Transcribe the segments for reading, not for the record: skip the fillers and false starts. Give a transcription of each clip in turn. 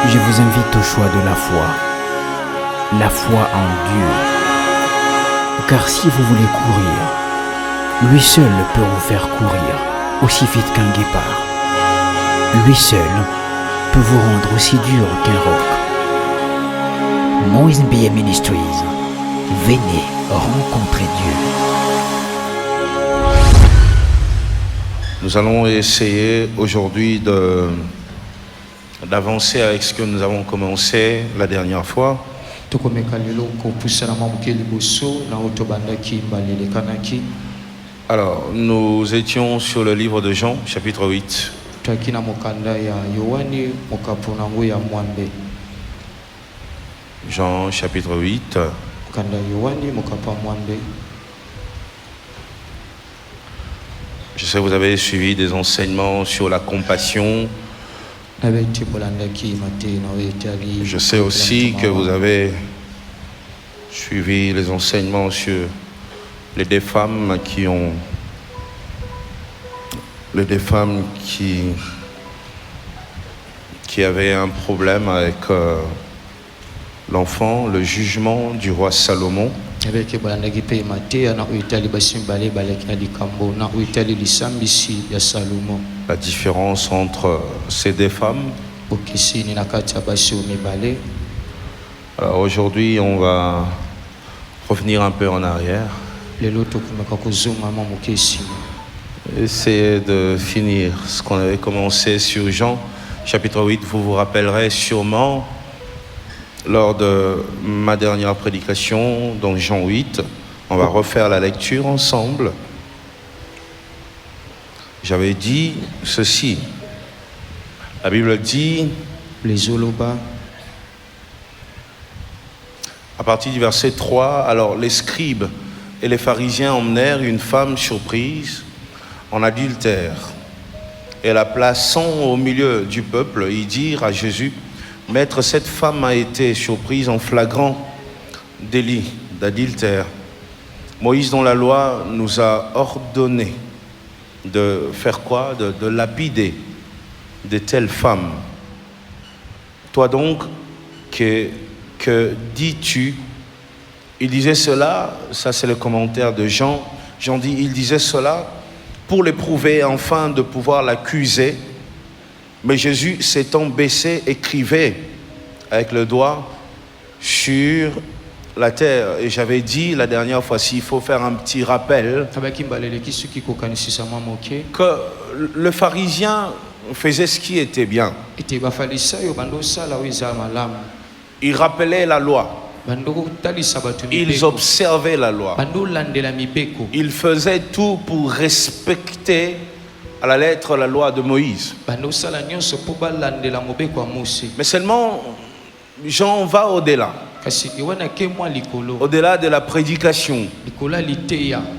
Je vous invite au choix de la foi en Dieu. Car si vous voulez courir, lui seul peut vous faire courir aussi vite qu'un guépard. Lui seul peut vous rendre aussi dur qu'un roc. Moïse Mbiye Ministries, venez rencontrer Dieu. Nous allons essayer aujourd'hui d'avancer avec ce que nous avons commencé la dernière fois. Alors, nous étions sur le livre de Jean, chapitre 8. Jean, chapitre 8. Je sais que vous avez suivi des enseignements sur la compassion. Je sais aussi que vous avez suivi les enseignements sur les deux femmes qui avaient un problème avec l'enfant, le jugement du roi Salomon. La différence entre ces deux femmes. Alors aujourd'hui, on va revenir un peu en arrière. Essayer de finir ce qu'on avait commencé sur Jean, chapitre 8. Vous vous rappellerez sûrement, lors de ma dernière prédication, dans Jean 8, on va refaire la lecture ensemble. J'avais dit ceci. La Bible dit, à partir du verset 3, alors les scribes et les pharisiens emmenèrent une femme surprise en adultère et la plaçant au milieu du peuple, ils dirent à Jésus, Maître, cette femme a été surprise en flagrant délit d'adultère. Moïse, dans la loi, nous a ordonné de faire quoi? De lapider de telles femmes. Toi donc, que dis-tu? Il disait cela, ça c'est le commentaire de Jean. Jean dit, il disait cela pour l'éprouver, afin de pouvoir l'accuser. Mais Jésus, s'étant baissé, écrivait avec le doigt sur la terre. Et j'avais dit la dernière fois, s'il faut faire un petit rappel, que le pharisien faisait ce qui était bien. Il rappelait la loi. Ils observaient la loi. Ils faisaient tout pour respecter à la lettre la loi de Moïse. Mais seulement, Jean va au-delà. Au-delà de la prédication,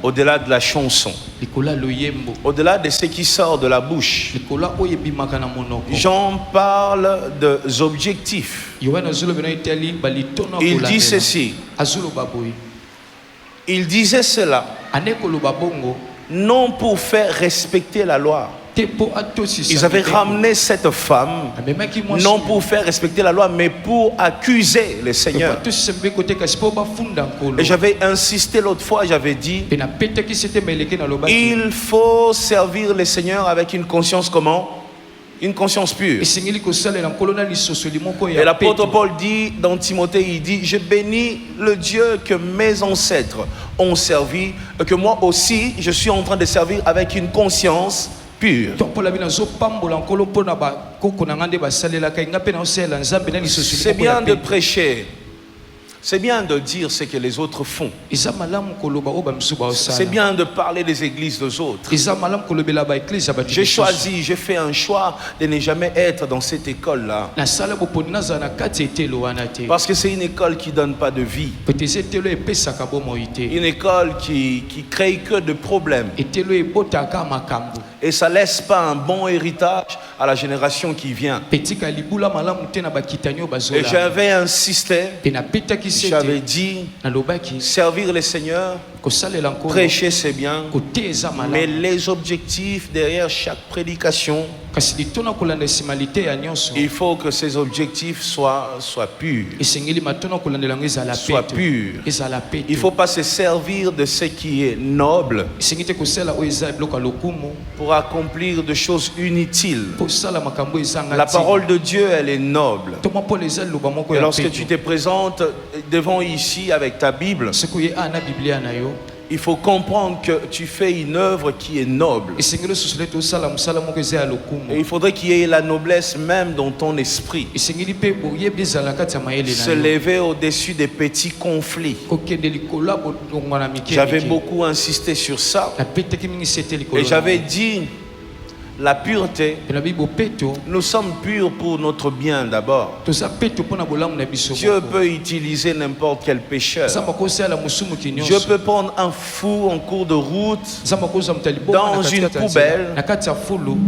au-delà de la chanson, au-delà de ce qui sort de la bouche. Jean parle des objectifs. Il dit ceci. Il disait cela non pour faire respecter la loi. Ils avaient ramené cette femme non pour faire respecter la loi, mais pour accuser le Seigneur. Et j'avais insisté l'autre fois, j'avais dit, il faut servir le Seigneur avec une conscience comment? Une conscience pure. Et l'apôtre Paul dit dans Timothée, il dit, je bénis le Dieu que mes ancêtres ont servi, et que moi aussi je suis en train de servir avec une conscience pure. C'est bien de prêcher. C'est bien de dire ce que les autres font. C'est bien de parler des églises des autres. J'ai fait un choix de ne jamais être dans cette école-là. Parce que c'est une école qui ne donne pas de vie. Une école qui crée que de problèmes. Et ça ne laisse pas un bon héritage à la génération qui vient. Et j'avais insisté, j'avais dit, servir le Seigneur Prêcher, c'est bien, mais les objectifs derrière chaque prédication, il faut que ces objectifs soient purs. Soient purs. Il ne faut pas se servir de ce qui est noble pour accomplir des choses inutiles. La parole de Dieu, elle est noble. Et lorsque tu te présentes devant ici avec ta Bible, il faut comprendre que tu fais une œuvre qui est noble. Et il faudrait qu'il y ait la noblesse même dans ton esprit. Se lever au-dessus des petits conflits. J'avais beaucoup insisté sur ça. Et j'avais dit, la pureté, nous sommes purs pour notre bien d'abord. Dieu peut utiliser n'importe quel pécheur. Dieu peut prendre un fou en cours de route dans une poubelle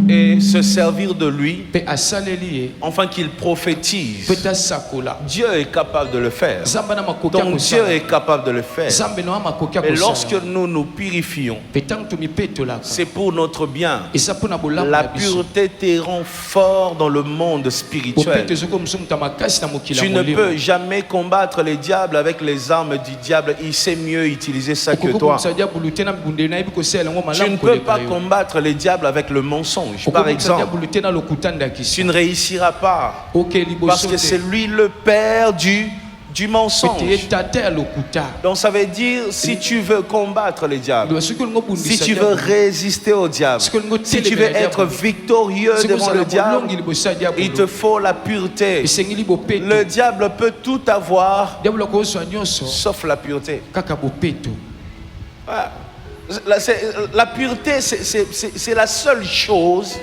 et se servir de lui, enfin qu'il prophétise. Dieu est capable de le faire. Donc Dieu est capable de le faire. Et lorsque nous nous purifions, c'est pour notre bien. La pureté te rend fort dans le monde spirituel. Tu ne peux jamais combattre les diables avec les armes du diable. Il sait mieux utiliser ça que toi. Tu ne peux pas combattre les diables avec le mensonge. Par exemple, tu ne réussiras pas parce que c'est lui le père du mensonge. Donc ça veut dire, si tu veux combattre les diables, si tu veux résister au diable, si tu veux être victorieux devant le diable, il te faut la pureté. Le diable peut tout avoir sauf la pureté. La pureté, c'est la seule chose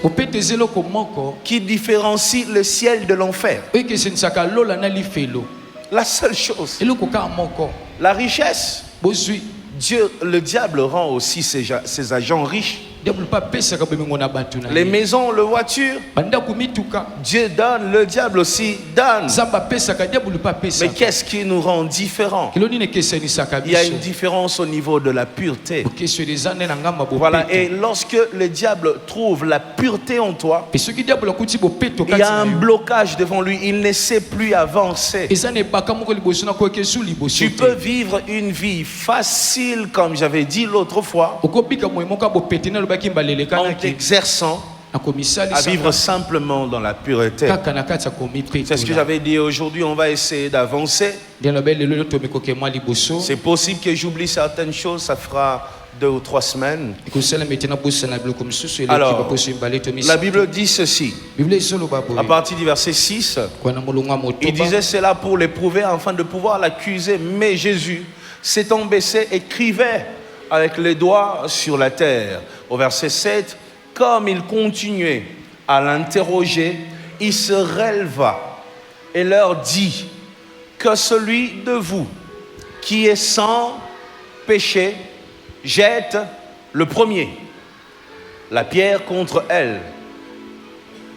qui différencie le ciel de l'enfer. La seule chose. La richesse. Dieu, le diable rend aussi ses agents riches. Les maisons, les voitures, Dieu donne, le diable aussi donne. Mais qu'est-ce qui nous rend différents? Il y a une différence au niveau de la pureté. Voilà. Et lorsque le diable trouve la pureté en toi, il y a un blocage devant lui. Il ne sait plus avancer. Tu peux vivre une vie facile, comme j'avais dit l'autre fois, en t'exerçant à vivre simplement dans la pureté. C'est ce que j'avais dit. Aujourd'hui, on va essayer d'avancer. C'est possible que j'oublie certaines choses, ça fera 2 ou 3 semaines. Alors, la Bible dit ceci, à partir du verset 6, il disait cela pour l'éprouver afin de pouvoir l'accuser. Mais Jésus, s'étant baissé, écrivait avec les doigts sur la terre. Au verset 7, comme il continuait à l'interroger, il se releva et leur dit, que celui de vous qui est sans péché jette le premier la pierre contre elle.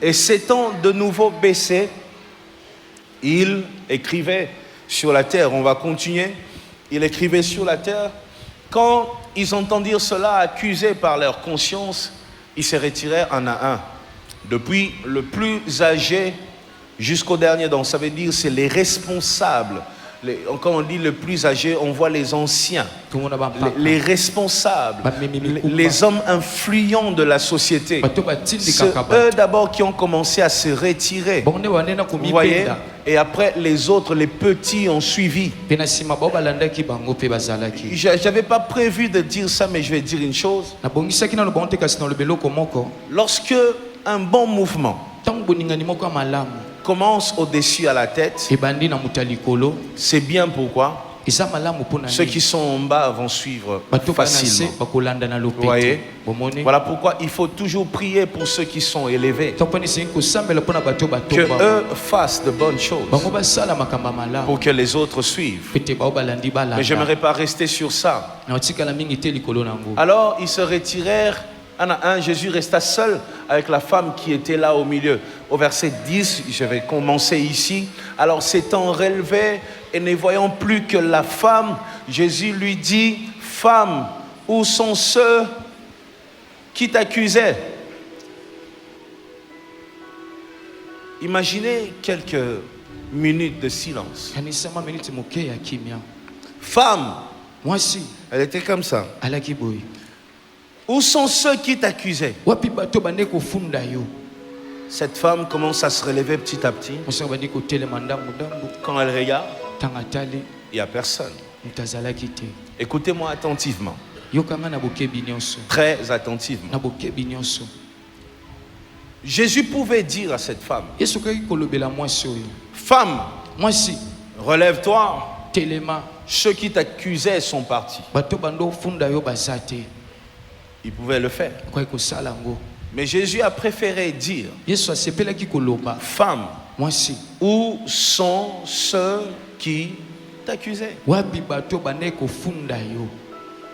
Et s'étant de nouveau baissé, il écrivait sur la terre. On va continuer. Il écrivait sur la terre. Quand ils entendirent cela, accusés par leur conscience, ils se retirèrent un à un, depuis le plus âgé jusqu'au dernier. Donc ça veut dire c'est les responsables. Quand on dit le plus âgé, on voit les anciens, les responsables, les hommes influents de la société. C'est eux d'abord qui ont commencé à se retirer. Vous voyez? Et après, les autres, les petits ont suivi. Je n'avais pas prévu de dire ça, mais je vais dire une chose. Lorsque un bon mouvement commence au-dessus à la tête, c'est bien. Pourquoi? Ceux qui sont en bas vont suivre facilement. Vous voyez? Voilà pourquoi il faut toujours prier pour ceux qui sont élevés, que eux fassent de bonnes choses pour que les autres suivent. Mais je n'aimerais pas rester sur ça. Alors ils se retirèrent un à un. Jésus resta seul avec la femme qui était là au milieu. Au verset 10, je vais commencer ici. Alors s'étant relevé et ne voyant plus que la femme, Jésus lui dit, Femme, où sont ceux qui t'accusaient? Imaginez quelques minutes de silence. Femme, elle était comme ça. Où sont ceux qui t'accusaient? Cette femme commence à se relever petit à petit. Quand elle regarde, il n'y a personne. Écoutez-moi attentivement. Très attentivement. Jésus pouvait dire à cette femme, femme, relève-toi. Ceux qui t'accusaient sont partis. Il pouvait le faire. Mais Jésus a préféré dire, femme, où sont ceux qui t'accusaient?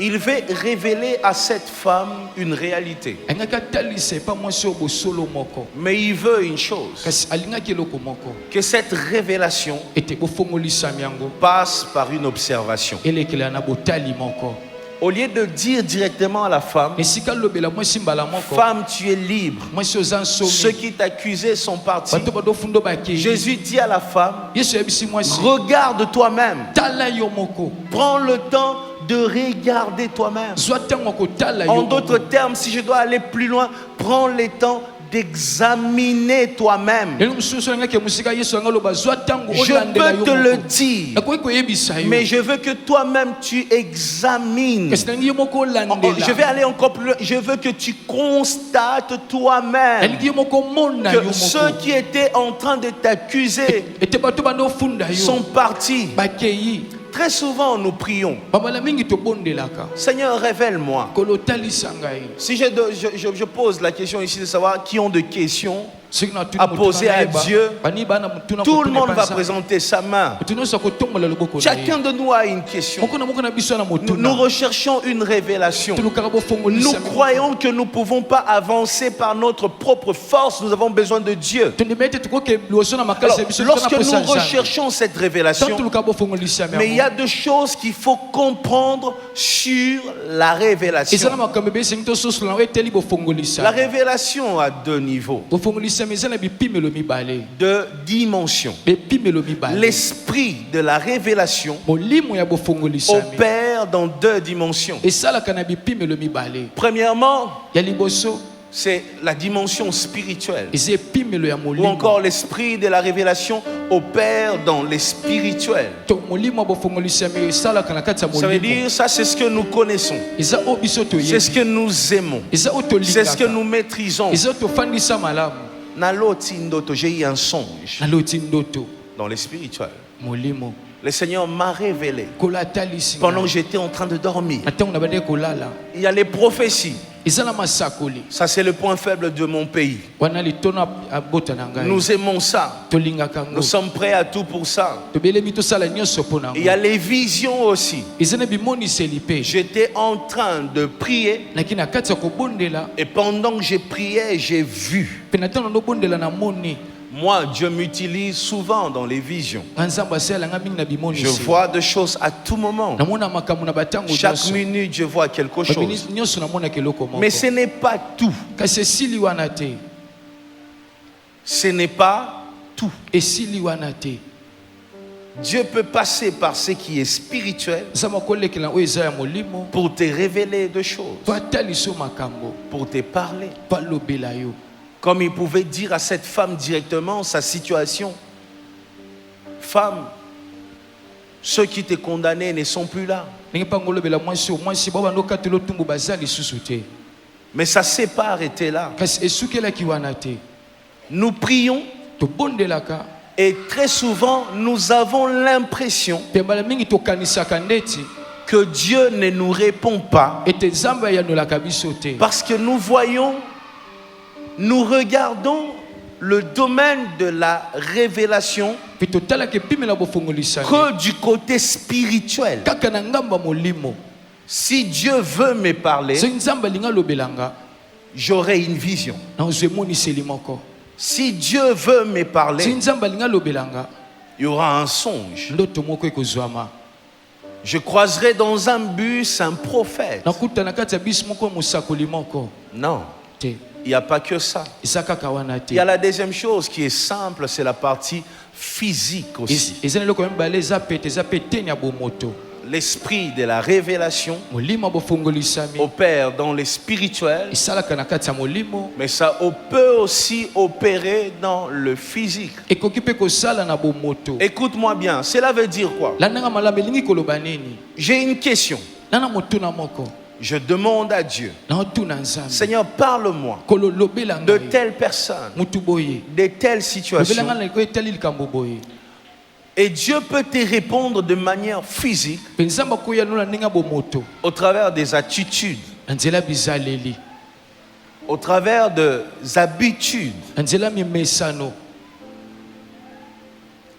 Il veut révéler à cette femme une réalité. Mais il veut une chose, que cette révélation passe par une observation. Au lieu de dire directement à la femme, femme, tu es libre. Ceux qui t'accusaient sont partis. Jésus dit à la femme, regarde toi-même. Prends le temps de regarder toi-même. En d'autres termes, si je dois aller plus loin, prends le temps d'examiner toi-même. Je peux te le dire, mais je veux que toi-même tu examines. Je vais aller encore plus loin. Je veux que tu constates toi-même que ceux qui étaient en train de t'accuser sont partis. Très souvent nous prions, Seigneur, révèle-moi. Si je pose la question ici de savoir qui ont des questions à poser à Dieu, tout le monde va présenter sa main. Chacun de nous a une question. Nous recherchons une révélation. Nous croyons que nous ne pouvons pas avancer par notre propre force. Nous avons besoin de Dieu. Alors, lorsque nous recherchons cette révélation, mais il y a deux choses qu'il faut comprendre sur la révélation. La révélation a deux niveaux, deux dimensions. L'esprit de la révélation opère dans deux dimensions. Premièrement, c'est la dimension spirituelle, ou encore l'esprit de la révélation opère dans les spirituels. Ça veut dire, ça c'est ce que nous connaissons, c'est ce que nous aimons, c'est ce que nous maîtrisons. J'ai eu un songe dans les spirituels. Le Seigneur m'a révélé pendant que j'étais en train de dormir. Il y a les prophéties. Ça c'est le point faible de mon pays. Nous aimons ça. Nous sommes prêts à tout pour ça. Il y a les visions aussi. J'étais en train de prier et pendant que j'ai prié, j'ai vu. Moi, Dieu m'utilise souvent dans les visions. Je vois des choses à tout moment. Chaque minute, je vois quelque chose. Mais ce n'est pas tout. Ce n'est pas tout. Dieu peut passer par ce qui est spirituel pour te révéler des choses, pour te parler. Comme il pouvait dire à cette femme directement sa situation. Femme, ceux qui t'ont condamné ne sont plus là. Mais ça ne s'est pas arrêté là. Nous prions et très souvent nous avons l'impression que Dieu ne nous répond pas parce que nous voyons, nous regardons le domaine de la révélation que du côté spirituel. Si Dieu veut me parler, j'aurai une vision. Si Dieu veut me parler, il y aura un songe. Je croiserai dans un bus un prophète. Non. Il n'y a pas que ça. Il y a la deuxième chose qui est simple, c'est la partie physique aussi. L'esprit de la révélation opère dans les spirituels, mais ça peut aussi opérer dans le physique. Écoute-moi bien, cela veut dire quoi? J'ai une question. Je demande à Dieu, Seigneur, parle-moi de telle personne, de telle situation. Et Dieu peut te répondre de manière physique au travers des attitudes, au travers des habitudes,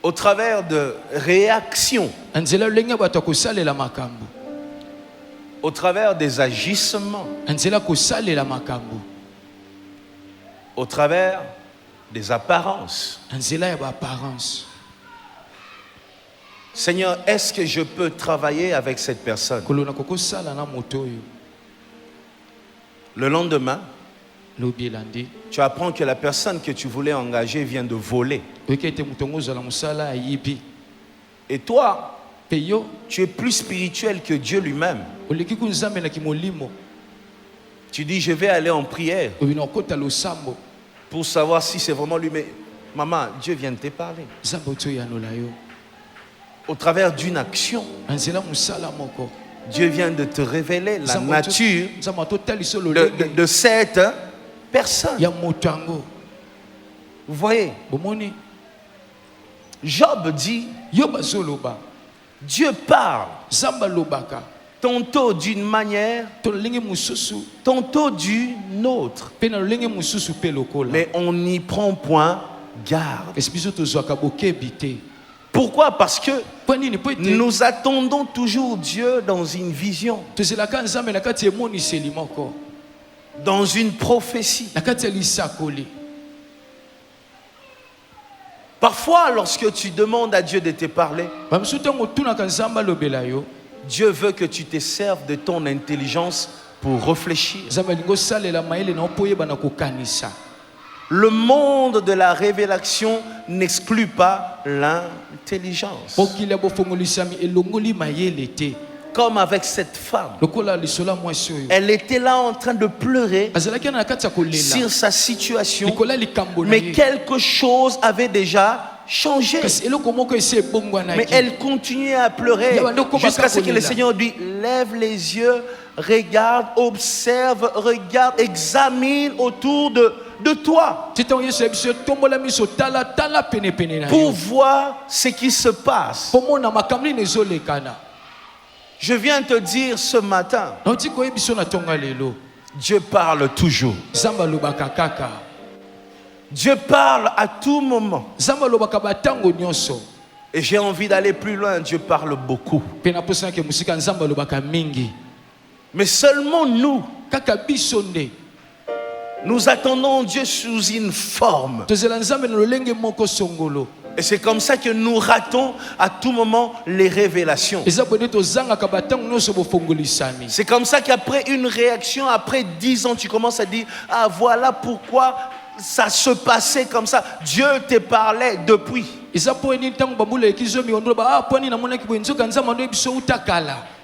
au travers de réactions, au travers des agissements, au travers des apparences. Seigneur, est-ce que je peux travailler avec cette personne? Le lendemain, tu apprends que la personne que tu voulais engager vient de voler. Et toi, tu es plus spirituel que Dieu lui-même. Tu dis, je vais aller en prière pour savoir si c'est vraiment lui. Mais maman, Dieu vient de te parler. Au travers d'une action, Dieu vient de te révéler la nature de cette personne. Vous voyez, Job dit, Dieu parle tantôt d'une manière, tantôt d'une autre, mais on n'y prend point garde. Pourquoi? Parce que nous attendons toujours Dieu dans une vision, dans une prophétie. Parfois, lorsque tu demandes à Dieu de te parler, Dieu veut que tu te serves de ton intelligence pour réfléchir. Le monde de la révélation n'exclut pas l'intelligence. Comme avec cette femme. Elle était là en train de pleurer sur sa situation, mais quelque chose avait déjà changé. Mais elle continuait à pleurer jusqu'à ce que le Seigneur dit, lève les yeux, regarde, observe, regarde, examine autour de toi pour voir ce qui se passe. Je viens te dire ce matin, Dieu parle toujours. Dieu parle à tout moment. Et j'ai envie d'aller plus loin. Dieu parle beaucoup. Mais seulement nous attendons Dieu sous une forme. Et c'est comme ça que nous ratons à tout moment les révélations. C'est comme ça qu'après une réaction, après 10 ans, tu commences à dire, ah voilà pourquoi ça se passait comme ça. Dieu te parlait depuis.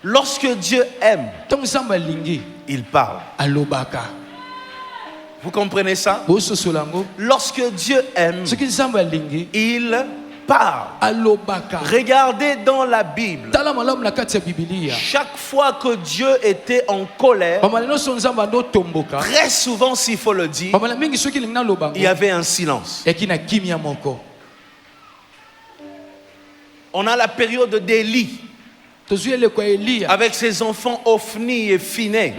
Lorsque Dieu aime, il parle. Vous comprenez ça? Lorsque Dieu aime, il parle. Regardez dans la Bible. Chaque fois que Dieu était en colère, très souvent, s'il faut le dire, il y avait un silence. On a la période d'Élie, avec ses enfants Ophni et Phiné.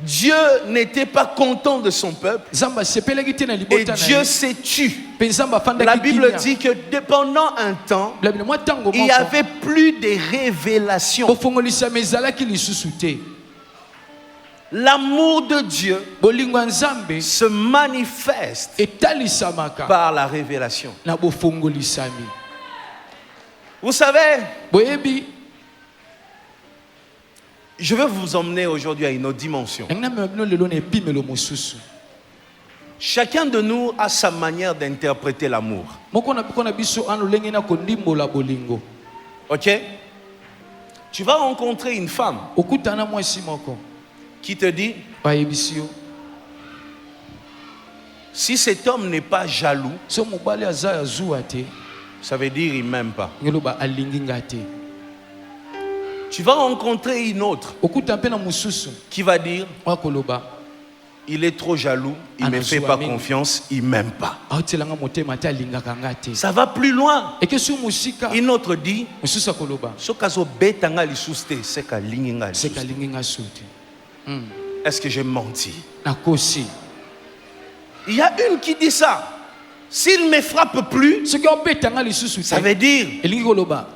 Dieu n'était pas content de son peuple et Dieu s'est tu. La Bible dit que pendant un temps, il n'y avait plus de révélations. L'amour de Dieu se manifeste par la révélation. Vous savez, boyebi je veux vous emmener aujourd'hui à une autre dimension. Chacun de nous a sa manière d'interpréter l'amour. Ok? Tu vas rencontrer une femme qui te dit, si cet homme n'est pas jaloux, ça veut dire il ne m'aime pas. Tu vas rencontrer une autre qui va dire, il est trop jaloux, il ne me fait pas confiance, il ne m'aime pas. Ça va plus loin. Une autre dit, est-ce que j'ai menti? Il y a une qui dit ça. S'il ne me frappe plus, ça veut dire il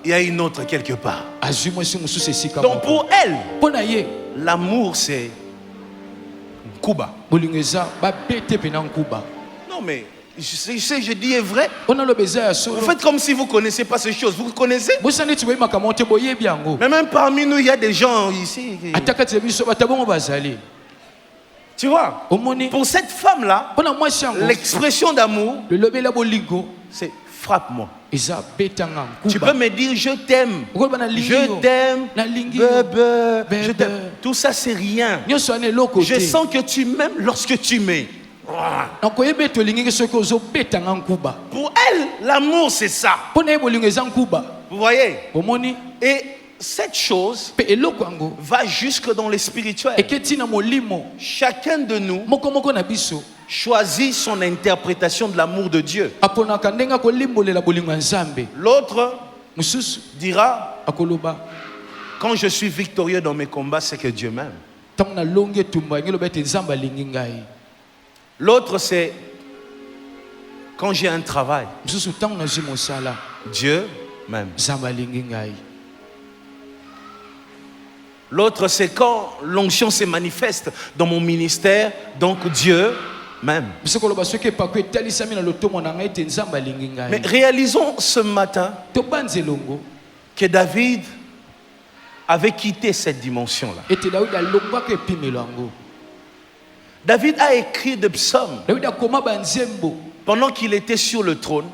y a une autre quelque part. Donc pour elle, l'amour c'est Kuba. Non mais je dis est vrai. Vous faites comme si vous ne connaissez pas ces choses. Vous connaissez? Mais même parmi nous, il y a des gens ici. Tu vois, pour cette femme-là, l'expression d'amour, c'est frappe-moi. Tu peux me dire je t'aime, je t'aime, je t'aime. Tout ça c'est rien. Je sens que tu m'aimes lorsque tu m'aimes. Pour elle, l'amour c'est ça. Vous voyez? Et cette chose va jusque dans le spirituel. Chacun de nous choisit son interprétation de l'amour de Dieu. L'autre dira, quand je suis victorieux dans mes combats, c'est que Dieu m'aime. L'autre c'est, quand j'ai un travail, Dieu m'aime. L'autre, c'est quand l'onction se manifeste dans mon ministère, donc Dieu m'aime. Mais réalisons ce matin que David avait quitté cette dimension-là. David a écrit des psaumes pendant qu'il était sur le trône.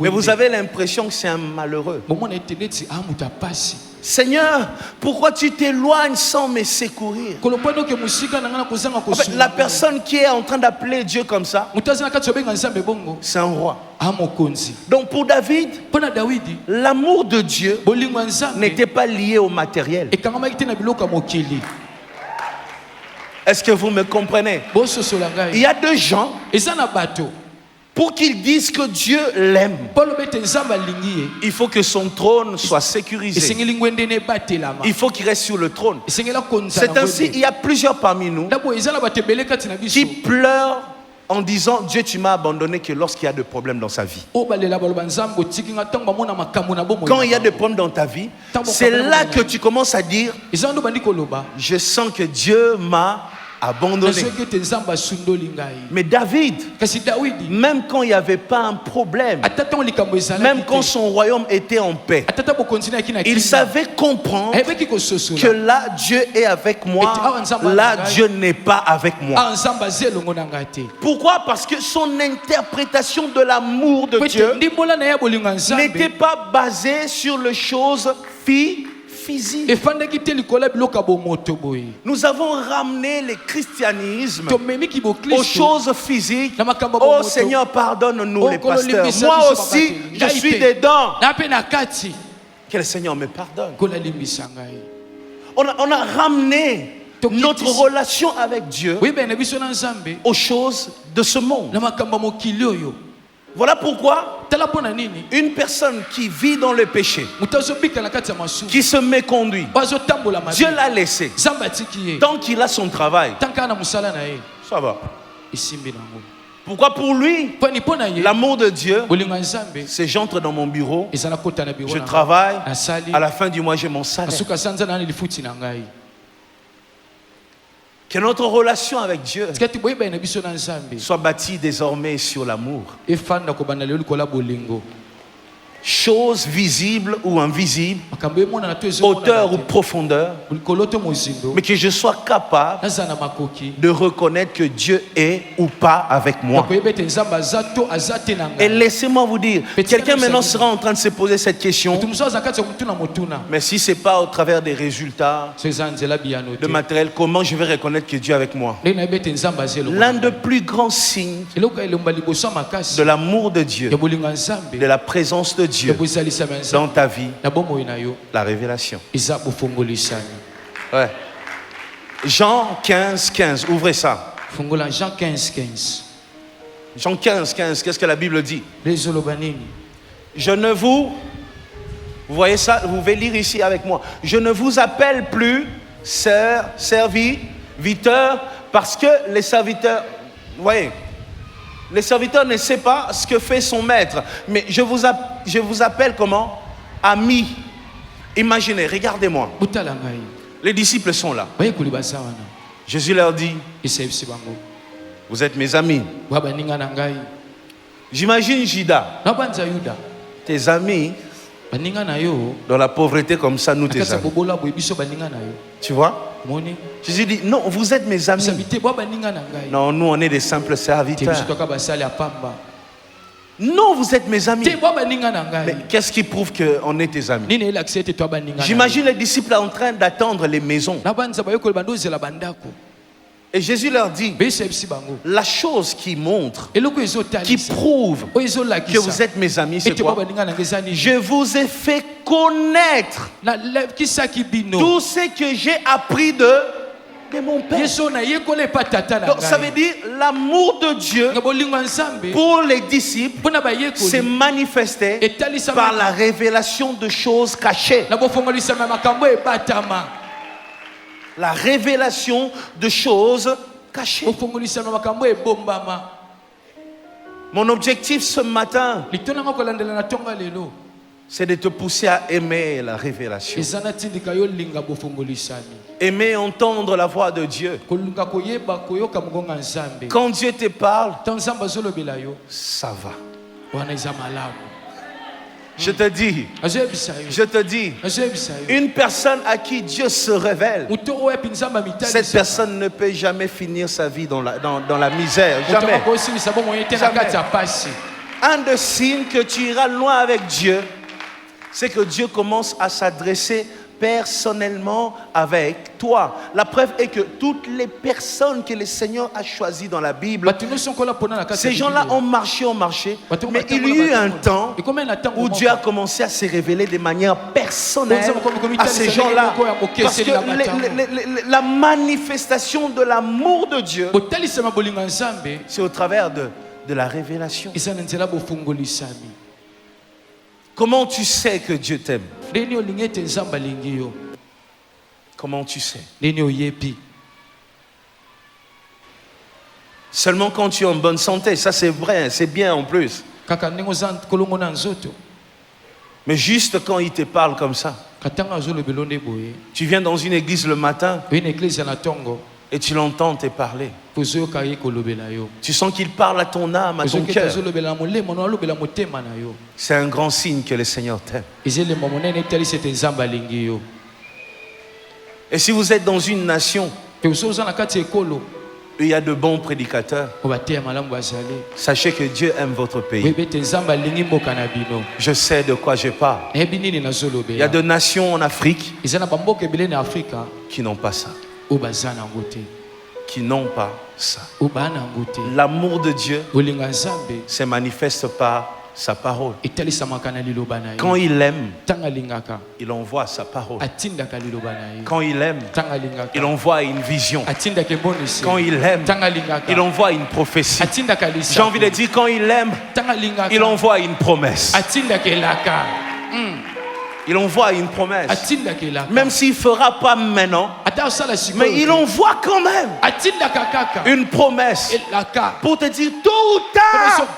Mais vous avez l'impression que c'est un malheureux. Seigneur, pourquoi tu t'éloignes sans me secourir? En fait, la personne qui est en train d'appeler Dieu comme ça, c'est un roi. Donc pour David, l'amour de Dieu n'était pas lié au matériel. Est-ce que vous me comprenez? Il y a deux gens, pour qu'ils disent que Dieu l'aime, il faut que son trône soit sécurisé. Il faut qu'il reste sur le trône. C'est ainsi, il y a plusieurs parmi nous qui pleurent en disant, Dieu, tu m'as abandonné que lorsqu'il y a des problèmes dans sa vie. Quand il y a des problèmes dans ta vie, c'est là que tu commences à dire, je sens que Dieu m'a abandonné. Mais David, même quand il n'y avait pas un problème, même quand son royaume était en paix, il savait comprendre que là Dieu est avec moi, là Dieu n'est pas avec moi. Pourquoi? Parce que son interprétation de l'amour de Dieu n'était pas basée sur les choses physiques. Nous avons ramené le christianisme aux choses physiques. Oh Seigneur, pardonne-nous les pasteurs. Moi aussi, je suis dedans. Que le Seigneur me pardonne. On a ramené notre relation avec Dieu aux choses de ce monde. Voilà pourquoi une personne qui vit dans le péché, qui se méconduit, Dieu l'a laissé. Tant qu'il a son travail, ça va. Pourquoi? Pour lui, l'amour de Dieu, c'est j'entre dans mon bureau, je travaille, à la fin du mois j'ai mon salaire. Que notre relation avec Dieu soit bâtie désormais sur l'amour. chose visible ou invisible, hauteur ou profondeur, mais que je sois capable de reconnaître que Dieu est ou pas avec moi. Et laissez-moi vous dire, quelqu'un maintenant sera en train de se poser cette question, mais si ce n'est pas au travers des résultats, de matériel, comment je vais reconnaître que Dieu est avec moi? L'un des plus grands signes de l'amour de Dieu, de la présence de Dieu dans ta vie, la révélation. Ouais. Jean 15, 15, ouvrez ça. Jean 15, 15. Jean 15, 15, qu'est-ce que la Bible dit? Je ne vous voyez ça, vous pouvez lire ici avec moi. Je ne vous appelle plus serviteurs, parce que les serviteurs, vous voyez, les serviteurs ne savent pas ce que fait son maître. Mais je vous appelle comment? Amis. Imaginez, regardez-moi. Les disciples sont là. Jésus leur dit, vous êtes mes amis. J'imagine Judas. Tes amis, dans la pauvreté comme ça, nous tes amis. Tu vois? Jésus dit, non, vous êtes mes amis. Non, nous on est des simples serviteurs. Non, vous êtes mes amis. Mais qu'est-ce qui prouve qu'on est tes amis? J'imagine les disciples en train d'attendre les maisons. Et Jésus leur dit, la chose qui montre, qui prouve que vous êtes mes amis, c'est quoi? Je vous ai fait connaître tout ce que j'ai appris de mon Père. Donc ça veut dire l'amour de Dieu pour les disciples s'est manifesté par la révélation de choses cachées. La révélation de choses cachées. Mon objectif ce matin, c'est de te pousser à aimer la révélation. Aimer entendre la voix de Dieu. Quand Dieu te parle, ça va. Je te dis, une personne à qui Dieu se révèle, cette personne ne peut jamais finir sa vie dans la misère. Jamais. Un des signes que tu iras loin avec Dieu, c'est que Dieu commence à s'adresser personnellement avec toi. La preuve est que toutes les personnes que le Seigneur a choisies dans la Bible, ces gens-là ont marché, mais il y a eu un temps où Dieu a commencé à se révéler de manière personnelle à ces gens-là. Parce que la manifestation de l'amour de Dieu, c'est au travers de la révélation. Comment tu sais que Dieu t'aime? Comment tu sais? Seulement quand tu es en bonne santé, ça c'est vrai, c'est bien en plus. Mais juste quand il te parle comme ça, tu viens dans une église le matin et tu l'entends te parler. Tu sens qu'il parle à ton âme, à ton cœur. C'est un grand signe que le Seigneur t'aime. Et si vous êtes dans une nation où il y a de bons prédicateurs, sachez que Dieu aime votre pays. Je sais de quoi je parle. Il y a des nations en Afrique qui n'ont pas ça. Qui n'ont pas ça. L'amour de Dieu se manifeste par sa parole. Quand il aime, il envoie sa parole. Quand il aime, il envoie une vision. Quand il aime, il envoie une prophétie. J'ai envie de dire, quand il aime, il envoie une promesse. Il envoie une promesse. Même s'il ne fera pas maintenant, mais il envoie quand même une promesse pour te dire tôt ou tard,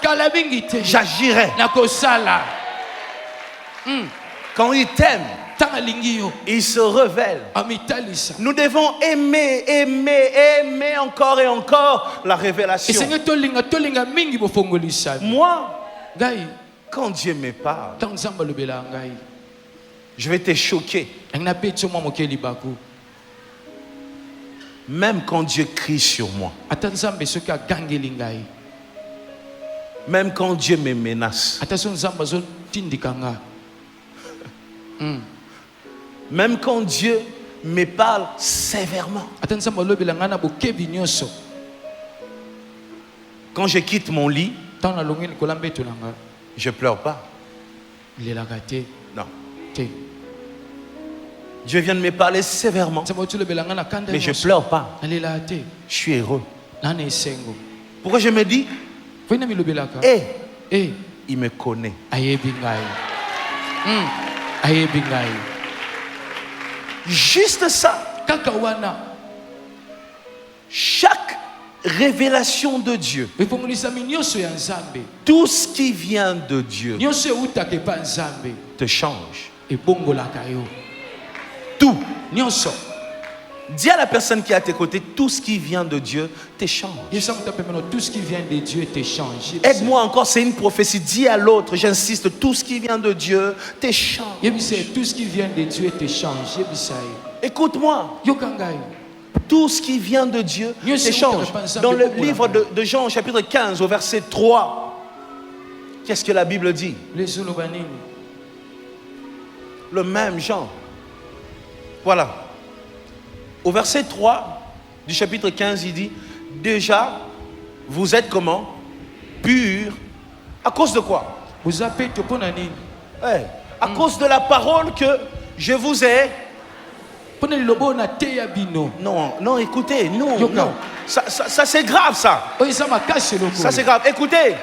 j'agirai. Quand il t'aime, il se révèle. Nous devons aimer encore et encore la révélation. Moi, Quand Dieu me parle, je vais te choquer. Même quand Dieu crie sur moi. Même quand Dieu me menace. Même quand Dieu me parle sévèrement. Quand je quitte mon lit, je pleure pas. Non. Dieu vient de me parler sévèrement, mais je pleure pas. Je suis heureux. Pourquoi je me dis, il me connaît. Juste ça. Chaque révélation de Dieu, tout ce qui vient de Dieu te change. Tout. Dis à la personne qui est à tes côtés, tout ce qui vient de Dieu te change. Tout ce qui vient de Dieu te change. Aide-moi encore, c'est une prophétie. Dis à l'autre, j'insiste, tout ce qui vient de Dieu te change. Tout ce qui vient de Dieu te change. Écoute-moi. Tout ce qui vient de Dieu te change. Dans le livre de Jean, chapitre 15, au verset 3, qu'est-ce que la Bible dit? Le même Jean. Voilà. Au verset 3 du chapitre 15, il dit, déjà, vous êtes comment? Purs. À cause de quoi? À cause de la parole que je vous ai. Non, non, écoutez, non, non. Ça c'est grave, ça. Ça c'est grave. Écoutez,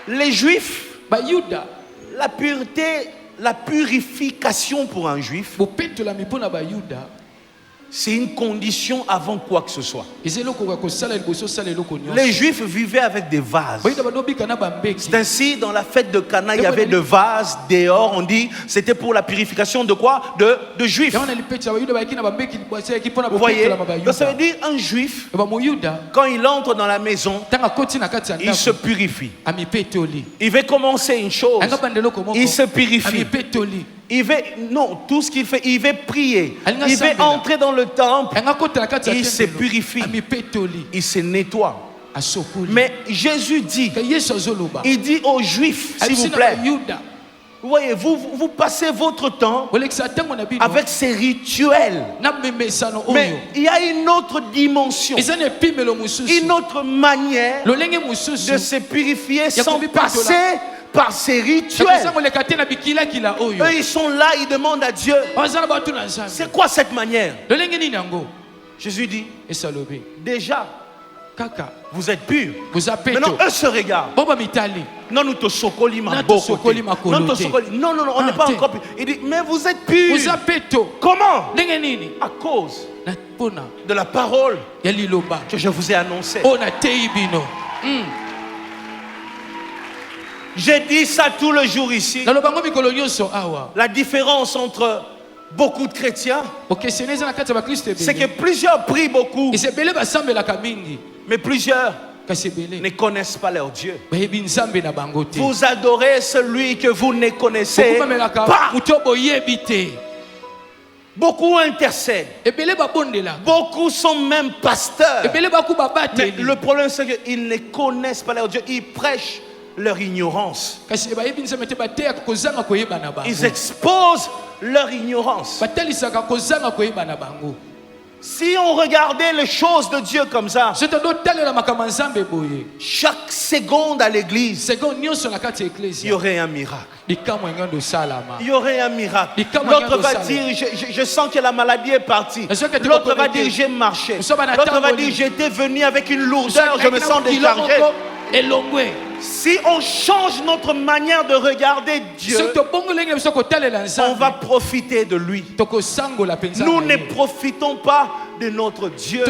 les Juifs, la pureté, la purification pour un Juif, c'est une condition avant quoi que ce soit. Les Juifs vivaient avec des vases. C'est ainsi, dans la fête de Cana, il y avait des vases dehors. On dit, c'était pour la purification de quoi? De Juifs. Vous voyez? Donc ça veut dire, un Juif, quand il entre dans la maison, il se purifie. Il veut commencer une chose, il se purifie. Il veut, non, tout ce qu'il fait, il veut prier. Il veut entrer dans le temple. Il se purifie. Il se nettoie. Mais Jésus dit, il dit aux Juifs, s'il vous plaît, vous voyez, vous passez votre temps avec ces rituels. Mais il y a une autre dimension, une autre manière de se purifier sans passer par ces rituels. Eux, ils sont là, ils demandent à Dieu, c'est quoi cette manière? Jésus dit, déjà, vous êtes purs. Maintenant, eux se regardent. Non, nous te sokoli ma boko. Non, non, non, on n'est pas encore purs. Il dit, mais vous êtes purs. Comment? À cause de la parole que je vous ai annoncée. J'ai dit ça tout le jour ici. La différence entre beaucoup de chrétiens, c'est que plusieurs prient beaucoup, mais plusieurs ne connaissent pas leur Dieu. Vous adorez celui que vous ne connaissez pas. Beaucoup intercèdent. Beaucoup sont même pasteurs. Mais le problème, c'est qu'ils ne connaissent pas leur Dieu. Ils prêchent leur ignorance. Ils exposent leur ignorance. Si on regardait les choses de Dieu comme ça, chaque seconde à l'église, il y aurait un miracle. Il y aurait un miracle. L'autre va dire, je sens que la maladie est partie. L'autre va dire, j'ai marché. L'autre va dire, j'étais venu avec une lourdeur, je me sens déchargé. Si on change notre manière de regarder Dieu, on va profiter de lui. Nous ne profitons pas de notre Dieu.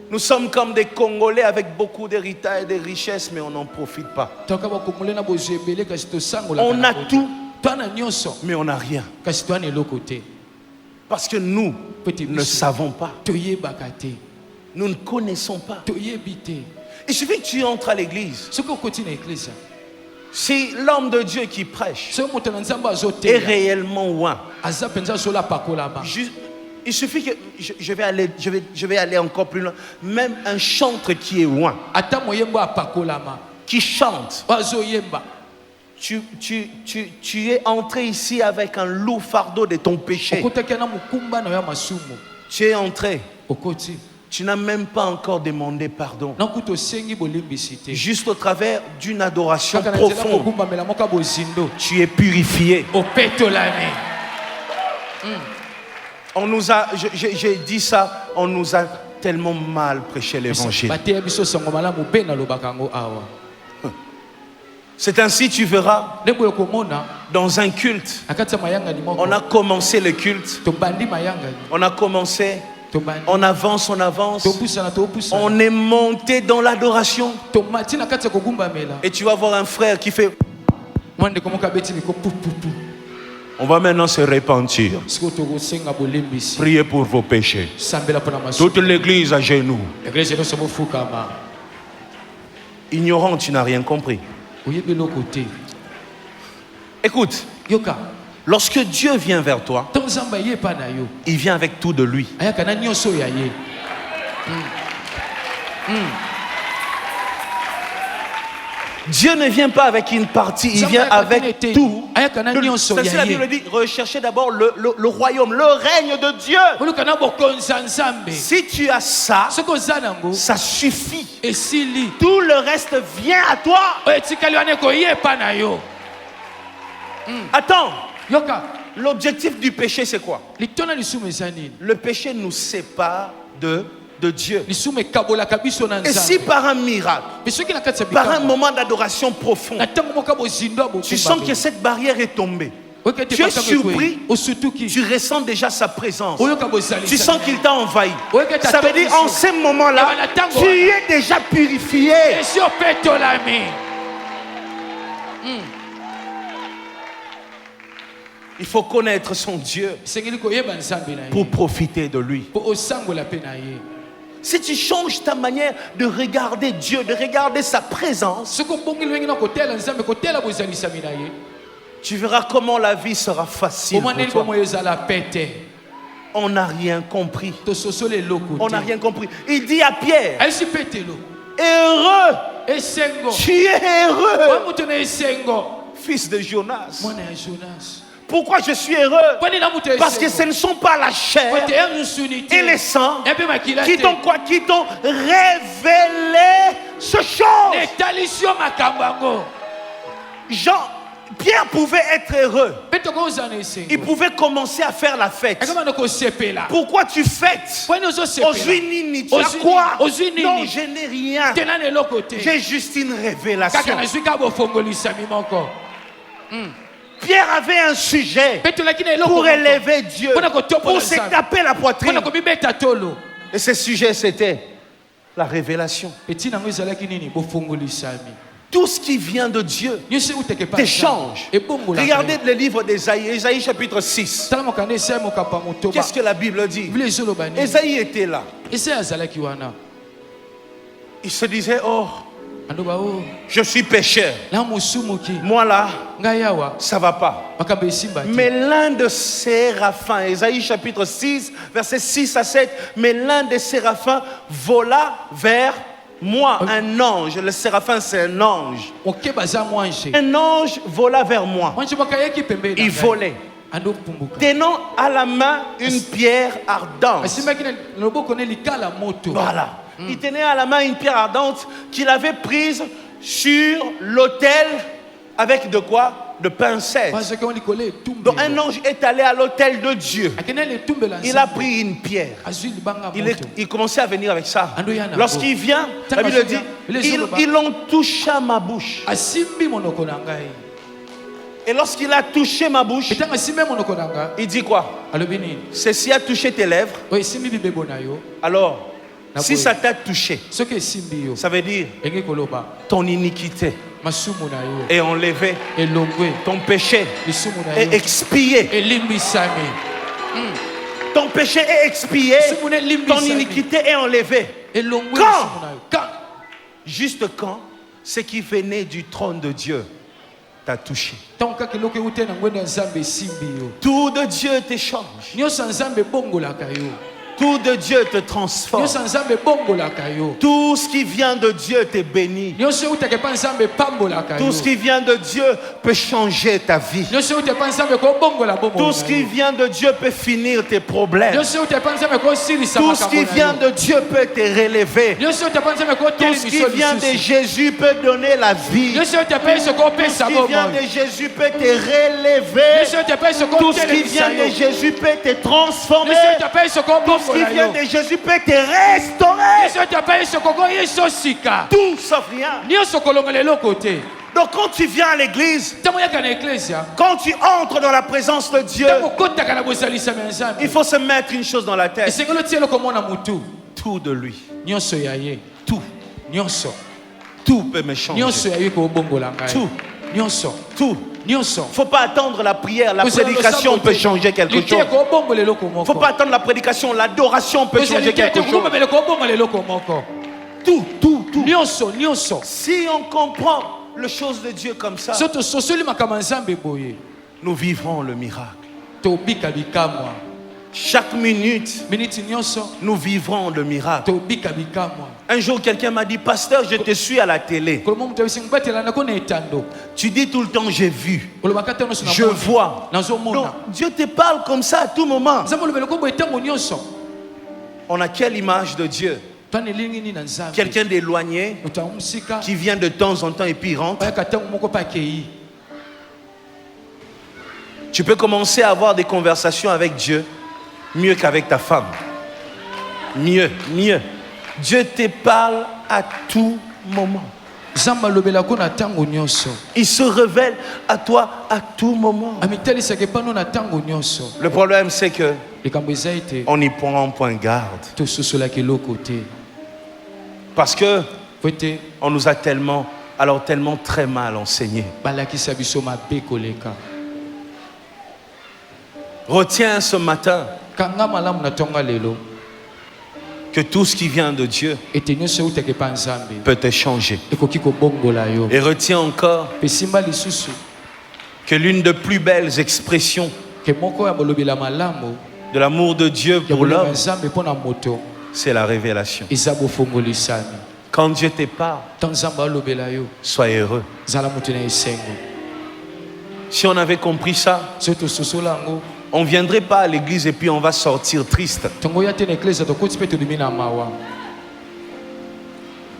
Nous sommes comme des Congolais avec beaucoup d'héritage et de richesses, mais on n'en profite pas. On a tout, mais on n'a rien. Parce que nous ne savons pas. Nous ne connaissons pas. Il suffit que tu entres à l'église. Ce qu'on continue l'église. Si l'homme de Dieu qui prêche Ce que nzambe est azote. réellement loin, Aza penza sola pakolama. il suffit que je vais aller encore plus loin. Même un chanteur qui est loin, Ata moyembo apakolama. qui chante, Bazoyemba. tu es entré ici avec un lourd fardeau de ton péché. Okotaki na mukumba na ya masumu. Tu es entré, Okoti. tu n'as même pas encore demandé pardon. Na kuto sengi bolimbisite. Juste au travers d'une adoration Kaka na nzela profonde, kokumba mela moka bozindo. tu es purifié. Opetolane. On nous a, j'ai dit ça, on nous a tellement mal prêché l'évangile. Bateya biso sango malamu be na lobaka ngo awa. C'est ainsi tu verras Ndeko yokomona dans un culte. akati ya mayanga ni moko. On a commencé le culte, Tobandi mayanga ni. on a commencé, Tobandi. on avance, Topusana topusana. on est monté dans l'adoration. Tomati na kati ya kokumba mela. Et tu vas voir un frère qui fait, Mwande komoka beti liko pu pu pu. on va maintenant se repentir, Siko toko senga bolimbisi. prier pour vos péchés. Sambela pona masumu. Toute l'église à genoux. Église no somo fukama. Ignorant, tu n'as rien compris. Oyebi lokote. Écoute, Yoka. lorsque Dieu vient vers toi, Ton zamba ye pa na yo. il vient avec tout de lui. Ayaka na nyonso ya ye. Dieu ne vient pas avec une partie, il vient avec tout. C'est ainsi la Bible dit, recherchez d'abord le royaume, le règne de Dieu. Si tu as ça, ça suffit. Tout le reste vient à toi. Attends, l'objectif du péché c'est quoi? Le péché nous sépare de Dieu. Et si par un miracle, par un moment d'adoration profond, tu sens que cette barrière est tombée, tu es surpris, tu ressens déjà sa présence, tu sens qu'il t'a envahi. Ça veut dire en ce moment-là, tu es déjà purifié. Il faut connaître son Dieu pour profiter de lui. Si tu changes ta manière de regarder Dieu, de regarder sa présence, tu verras comment la vie sera facile pour toi. On n'a rien compris. On n'a rien compris. Il dit à Pierre, heureux, tu es heureux, fils de Jonas. Pourquoi je suis heureux? Parce que ce ne sont pas la chair et le sang qui t'ont quoi? Qui t'ont révélé ce chose. Pierre pouvait être heureux. Il pouvait commencer à faire la fête. Pourquoi tu fêtes? Tu as quoi? Non, je n'ai rien. J'ai juste une révélation. Pierre avait un sujet pour élever Dieu, pour se taper la poitrine. Et ce sujet, c'était la révélation. Tout ce qui vient de Dieu t'échange. Regardez le livre d'Ésaïe, Ésaïe chapitre 6. Qu'est-ce que la Bible dit? Ésaïe était là. Il se disait, oh, je suis pécheur. Moi là, ça va pas. Mais l'un de séraphins, Ésaïe chapitre 6, versets 6 à 7, mais l'un des séraphins vola vers moi, un ange. Le séraphin c'est un ange. Un ange vola vers moi. Il volait, tenant à la main une pierre ardente. Voilà. Il tenait à la main une pierre ardente qu'il avait prise sur l'autel avec de quoi? De pincettes. Donc un ange est allé à l'autel de Dieu. Il a pris une pierre. Il commençait à venir avec ça. Lorsqu'il vient, la Bible dit, ils ont touché ma bouche. Et lorsqu'il a touché ma bouche, il dit quoi? Ceci a touché tes lèvres. Alors, si ça t'a touché, ça veut dire ton iniquité est enlevée, ton péché est expié. Ton péché est expié, ton iniquité est enlevée. Quand juste quand ce qui venait du trône de Dieu t'a touché. Tant que eloko euti na ngwendo ya Nzambe esimbi yo. Tout de Dieu t'échange. Nyonso Nzambe ebongolaka yo. Tout de Dieu te transforme. Nyonso Nzambe ebongolaka yo. Tout ce qui vient de Dieu te bénit. Nyonso eutaka epa Nzambe epambolaka yo. Tout ce qui vient de Dieu peut changer ta vie. Nyonso euta epa Nzambe ekobongola bomoi Tout ce qui vient de Dieu peut finir tes problèmes. nyonso euta epa Nzambe ekosilisa Tout ce makambo qui na vient yo. de Dieu peut te relever. Nyonso euta epa Nzambe Tout ce ekotelisa qui vient de Jésus peut donner la vie. nyonso euta epa Yesu Tout ekopesa ce qui vient bomoi de Jésus peut te relever. nyonso euta epa Yesu Tout ce qui ekotelisa vient de yo Jésus peut te transformer. nyonso euta epa Yesu Tout ce qui ekobongola vient yo de Jésus peut te restaurer. nyonso euta epa Yesu ekokoyisa osika Tout sauf rien. nyonso kolongola eloko te. Donc quand tu viens à l'église, ntango oyaka na eklesia quand tu entres dans la présence de Dieu, ntango okotaka na bozalisami ya Nzambe il faut se mettre une chose dans la tête. esengeli otia eloko mona motu Tout de lui. nyonso ya ye Tout. nyonso Tout peut me changer. nyonso ya ye ekobongola ngai Tout. nyonso Tout. nyonso Il ne faut pas attendre la prière. La prédication peut changer quelque chose. ekobongola eloko Il ne faut moko pas attendre la prédication. L'adoration peut changer quelque chose. ekobongola ekobongola eloko moko Tout, tout, tout. nyonso nyonso Si on comprend les choses de Dieu comme ça, so tososoli makambo ya Nzambe boye nous vivrons le miracle. tobika bikamwa Chaque minute, miniti nyonso nous vivrons le miracle. tobika bikamwa Un jour, quelqu'un m'a dit, pasteur, je te suis à la télé. kolomo moto abisi ngobatela nako na etando Tu dis tout le temps, j'ai vu, olobaka te nyonso je vois. Donc, nazomona Dieu te parle comme ça à tout moment. Nzambe olobela kombo etango nyonso On a quelle image de Dieu? twana elingi nini na Nzambe Quelqu'un d'éloigné moto ya mosika qui vient de temps en temps et puis il rentre. bayaka ntango moko mpe akei Tu peux commencer à avoir des conversations avec Dieu mieux qu'avec ta femme. Mieux, mieux. Dieu te parle à tout moment. Nzambe alobelako na ntango nyonso Il se révèle à toi à tout moment. amitalisaka epano na ntango nyonso Le problème, c'est que likambo eza ete on n'y prend point garde. tososolaka eloko te Parce que po ete on nous a tellement, alors tellement très mal enseigné. balakisa biso mabe koleka. Retiens ce matin Kanga malamu na tonga lelo que tout ce qui vient de Dieu ete nyonso eutaka epa Nzambe peut te changer. ekoki kobongola yo Et retiens encore mpe simba lisusu que l'une des plus belles expressions ke moko ya bolobela malamu de l'amour de Dieu ya pour bolobela l'homme, Nzambe mpo na moto c'est la révélation. eza bofongolisami. Quand Dieu te parle, ntango Nzambe alobela yo sois heureux. zala moto na esengo. Si on avait compris ça, soki tososola yango on ne viendrait pas à l'église et puis on va sortir triste. ntongo oya te na eklesa tokoti mpe tolimi na mawa.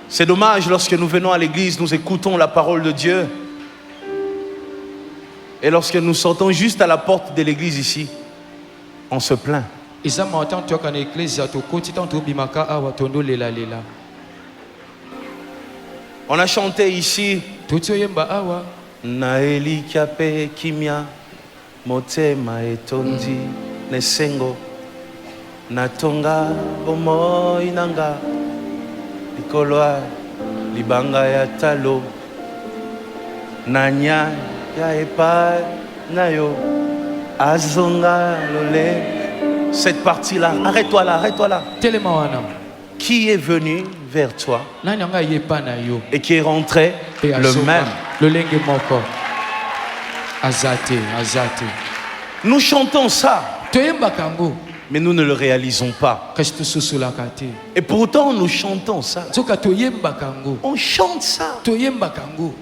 C'est dommage, lorsque nous venons à l'église, nous écoutons la parole de Dieu. Et lorsque nous sortons juste à la porte de l'église ici, on se plaint. eza mawa ntango toyaka na eklesa tokoti ntango tobimaka awa tondolelalela On a chanté ici toti oyemba awa Naeli kiape kimia motema etondi nesengo natonga bomoi nanga likolo ya libanga ya talo nanya ya epai na yo azonga lole. Cette partie-là, arrête-toi là. telema wana Qui est venu vers toi nani yango aye epa na yo et qui est rentré mpe le azonga même? lolenge moko aza te Nous chantons ça, toyembaka yango mais nous ne le réalisons pas. kasi tososolaka te Et pourtant, nous chantons ça. soka toyembaka yango On chante ça. toyembaka yango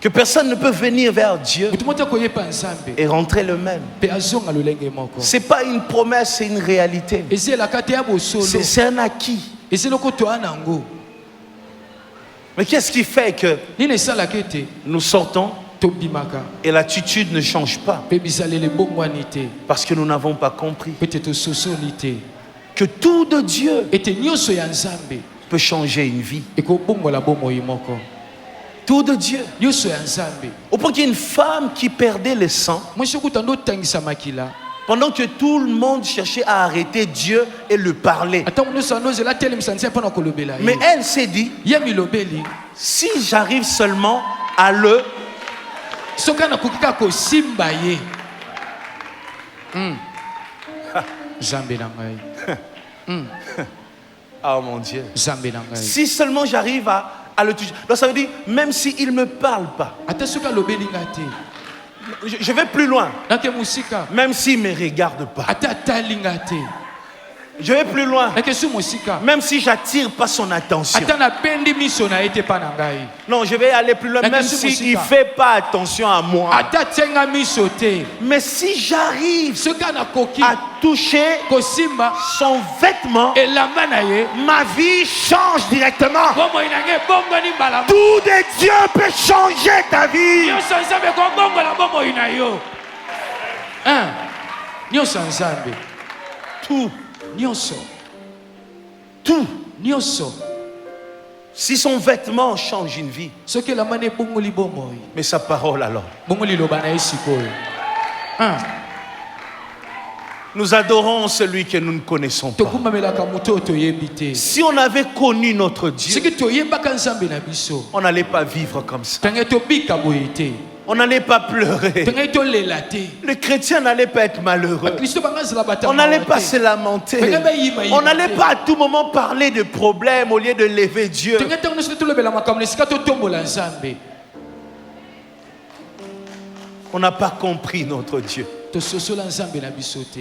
Que personne ne peut venir vers Dieu moto moto akoyepa Nzambe et rentrer le même. mpe azonga lolenge moko C'est pas une promesse, c'est une réalité. eza elaka te ya bosolo C'est un acquis. eza eloko toya na yango. Mais qu'est-ce qui fait que nini esalaka ete nous sortons tobimaka et l'attitude ne change pas? mpe bizaleli ebongwani te Parce que nous n'avons pas compris mpe te tososoli te que tout de Dieu ete nyonso ya Nzambe peut changer une vie. ekobongola bomoi moko. Tout de Dieu. nyonso ya Nzambe Au point qu'il y a une femme qui perdait le sang mwasi okuta nde otangisa makila pendant que tout le monde cherchait à arrêter Dieu et le parler. ata nyonso ando ozela atelemisa nzambe mpona kolobela Mais ye elle s'est dit, ye milobeli si j'arrive seulement à le... soki nakoki kaka kosimba ye Nzambe na ngai Oh mon Dieu. Nzambe na ngai Si seulement j'arrive à à le toucher. Donc ça veut dire, même s'il ne me parle pas, ata soki alobeli nga te je vais plus loin. nake mosika Même s'il ne me regarde pas, ata atali nga te je vais plus loin. nake su mosika Même si j'attire pas son attention. ata napendi miso na ye te mpa na ngai Non, je vais aller plus loin. La Même question s'il musika. ne fait pas attention à moi. ata tienga miso te Mais si j'arrive soki nakoki à toucher kosimba son vêtement, elamba na ye ma vie change directement. bomoi na ngai ebongoni mbala Tout de Dieu peut changer ta vie. nyonso nzambe ekobongola bomoi na yo nyonso nzambe Tout, nyonso tout. nyonso Si son vêtement change une vie, soki elamba na ebongoli bomoi mais sa parole alors. bongo liloba na ye sikoyo Nous adorons celui que nous ne connaissons pas. tokumamelaka moto oyo toyebi te Si on avait connu notre Dieu, soki toyebaka nzambe na biso on n'allait pas vivre comme ça. tongai tobika boye te On n'allait pas pleurer. tongai tolela te Les chrétiens n'allaient pas être malheureux. bakristo bangazala On n'allait batamawa pas te se lamenter. Tongai On n'allait pas à tout moment parler de problèmes au lieu de lever Dieu. tongai ntango nyonso tolobela makambo na esika totombola nzambe On n'a pas compris notre Dieu. tososola nzambe na biso te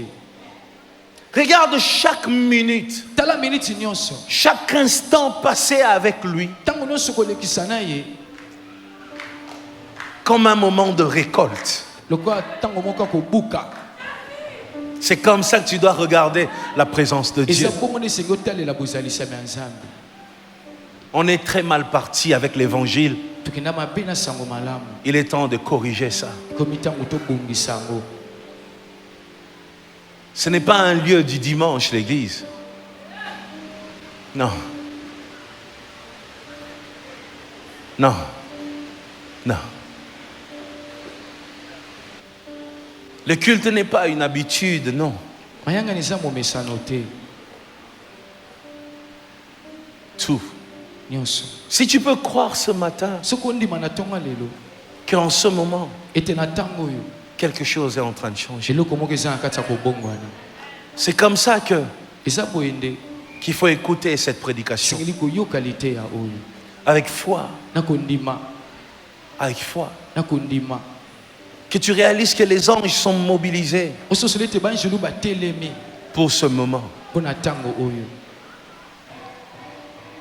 Regarde chaque minute, tala miniti nyonso chaque instant passé avec lui ntango nyonso kolekisa na ye comme un moment de récolte. lokola ntango moko kobuka C'est comme ça que tu dois regarder la présence de Dieu. eza bongo nde esengi otalela bozalisami ya nzambe On est très mal parti avec l'évangile. tokenda mabe na sango malamu Il est temps de corriger ça. ekomi ntango tobongisa yango Ce n'est pas un lieu du dimanche, l'église. Non. Non. Non. Le culte n'est pas une habitude, non. mayangani eza momesano te Tout. nyonso Si tu peux croire ce matin soki ondima na ntongo lelo qu'en ce moment, ete na ntango oyo quelque chose est en train de changer. eloko moko eza na kati ya kobongwana C'est comme ça eza boye nde qu'il faut écouter cette prédication. esengeli koyoka liteya oyo Avec foi. na kondima Avec foi. na kondima Que tu réalises que les anges sont mobilisés ososoli ete banjelu batelemi pour ce moment. mpo na ntango oyo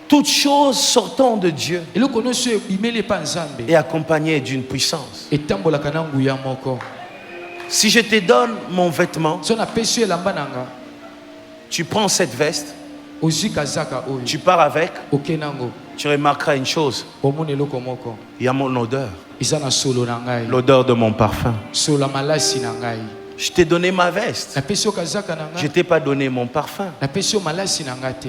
Toutes choses sortant de Dieu eloko nyonso ebimeli epa nzambe et accompagnées d'une puissance. etambolaka na nguya moko Si je te donne mon vêtement, so napesi yo elamba na nga tu prends cette veste, ozwi kazaka oyo tu pars avec, oke nango tu remarqueras une chose. omona eloko moko Il y a mon odeur, eza na solo na ngai l'odeur de mon parfum. solo ya malasi na ngai Je t'ai donné ma veste. napesi yo kazaka na Je ngai t'ai pas donné mon parfum. napesi yo malasi na ngai te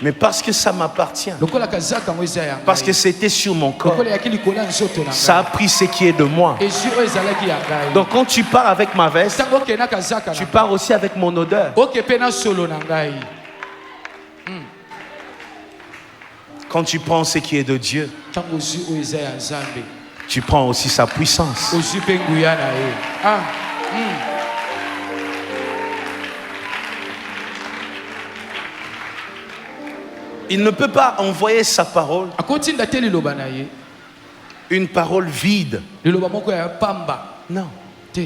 Mais parce que ça m'appartient, lokola kazaka yango eza ya parce que ngai c'était sur mon corps, lokola eyaki likolo ya nzoto na ça a ngai pris ce qui est de moi. ezwi oyo ezalaki ya ngai Donc quand tu pars avec ma veste, ntango okende na kazaka na tu ngai pars aussi avec mon odeur. oke mpe na solo na ngai Quand tu prends ce qui est de Dieu, ntango ozwi oyo eza ya nzambe tu prends aussi sa puissance. ozwi mpe nguya na ye Il ne peut pas envoyer sa parole, akotinda te liloba na ye une parole vide. liloba moko ya pamba Non. te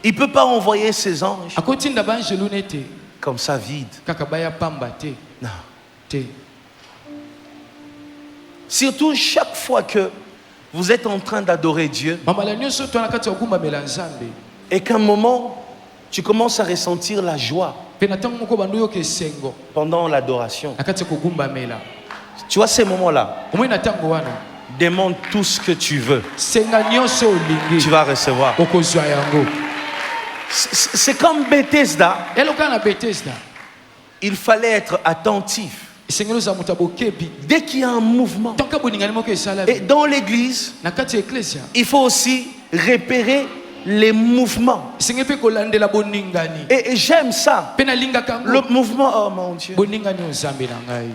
Il ne peut pas envoyer ses anges akotinda banjelu ne te comme ça vide. kaka baya pamba te Non. te Surtout chaque fois que vous êtes en train d'adorer Dieu mambala nyonso to na kati ya kogumbamela nzambe et qu'à un moment, tu commences à ressentir la joie mpe na ntango moko bando yoka esengo pendant l'adoration. na kati ya kogumbamela Tu vois ces moments-là, omoi na ntango wana demande tout ce que tu veux. senga nyonso olingi Tu vas recevoir. okozwa yango C'est comme Bethesda. eloka na betesda Il fallait être attentif. esengeli ozala moto ya bokebi Dès qu'il y a un mouvement. ntango boningani moko Et esalami dans l'église, na kati ya eklesia il faut aussi repérer les mouvements. esengeli mpe kolandela boningani Et j'aime ça. mpe nalingaka Le yango mouvement, oh mon Dieu. boningani oyo nzambe na ngai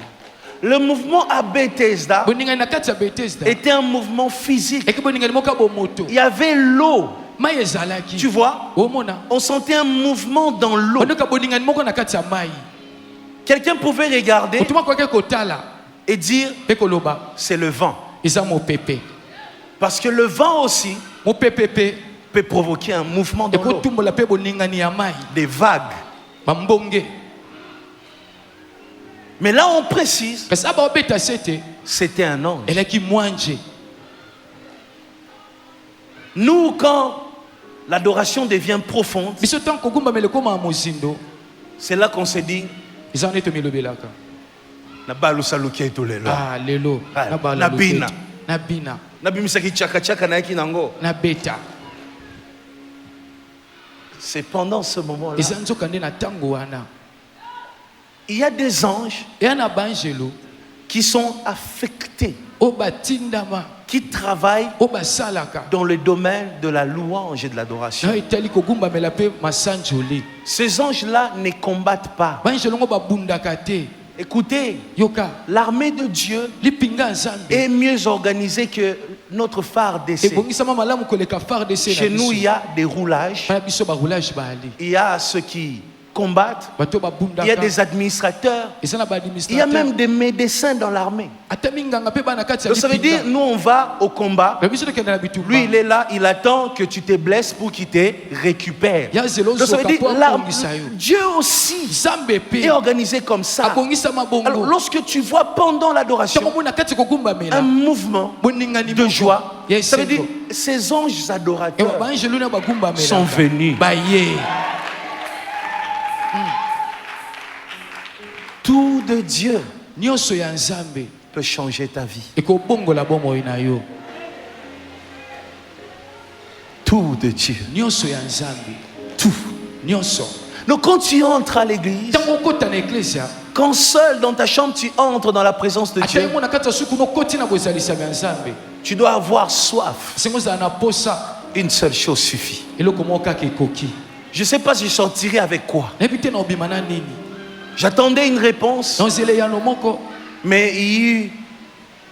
Le mouvement à Bethesda boningani na kati ya betesda était un mouvement physique. eke boningani moko ya bomoto Il y avait l'eau. mai ezalaki Tu vois, omona on sentait un mouvement dans l'eau. bandoka boningani moko na kati ya mai Quelqu'un pouvait regarder moto moko akoki kotala et dire mpe koloba c'est le vent. eza mopepe. Parce que le vent aussi Mopepe pe peut provoquer un mouvement dans l'eau, ekotumbola pe boningani ya mai des vagues. bambonge. Mais là on précise, Kasi aba obeta sete c'était un ange. elaki mwanje. Nous, quand l'adoration devient profonde, Biso tant kogumba melekoma mozindo c'est là qu'on se dit eza neto milobelaka. na balusa lukia itolela. Ah lelo Ah, na bala na bina. na bina Na bimisaki chaka chaka na yaki nango. na beta. C'est pendant ce moment-là. Eza nzoka nde na tango wana. Il y a des anges Eya na banjelo qui sont affectés, o batindama qui travaillent o basalaka. dans le domaine de la louange et de l'adoration. Na etali kogumba mela pe masanjoli. Ces anges-là ne combattent pas. Banjelo ngo babundaka te. Écoutez, Yoka l'armée de Dieu lipinga nzambe. est mieux organisée que notre phare d'essai. Ebongisama malamu koleka phare de Chez nous, il y a des roulages, Bana biso ba roulage bali. il y a ceux qui combattent, Bato il y a babundaka. des administrateurs, Eza na ba il y a administrateur. même des médecins dans l'armée. Ata minganga pe bana kati ya Donc ça veut dire, nous on va au combat, Ba biso kende na bitumba. lui il est là, il attend que tu te blesses pour qu'il te récupère. Ya zelo Donc ça veut zoka dire, po akongisa yo. Dieu aussi Zambe pe est organisé comme ça. akongisa Alors mabongo. lorsque tu vois pendant l'adoration Tango mona kati kogumba un mela. mouvement Boningani de joie, Yes, ça veut dire, Seigneur. ces anges Ewa adorateurs banjelo na bagumba mela. sont venus. Ba ye. Tout de Dieu Nyonso ya nzambe peut changer ta vie. ekobongola bomoi na yo. Tout de Dieu. Nyonso ya nzambe. Tout. Nyonso. Donc quand tu entres à l'église, Tango kota na ecclesia. quand seul dans ta chambre tu entres dans la présence de Ata Dieu, yango na kati ya suku no koti na bozalisa ya nzambe. tu dois avoir soif. Sengo za na posa. Une seule chose suffit. Eloko moko kaka ekoki. Je ne sais pas si je sortirai avec quoi. Nayebi te na obima na nini. J'attendais une réponse, Na nzela ya no moko. mais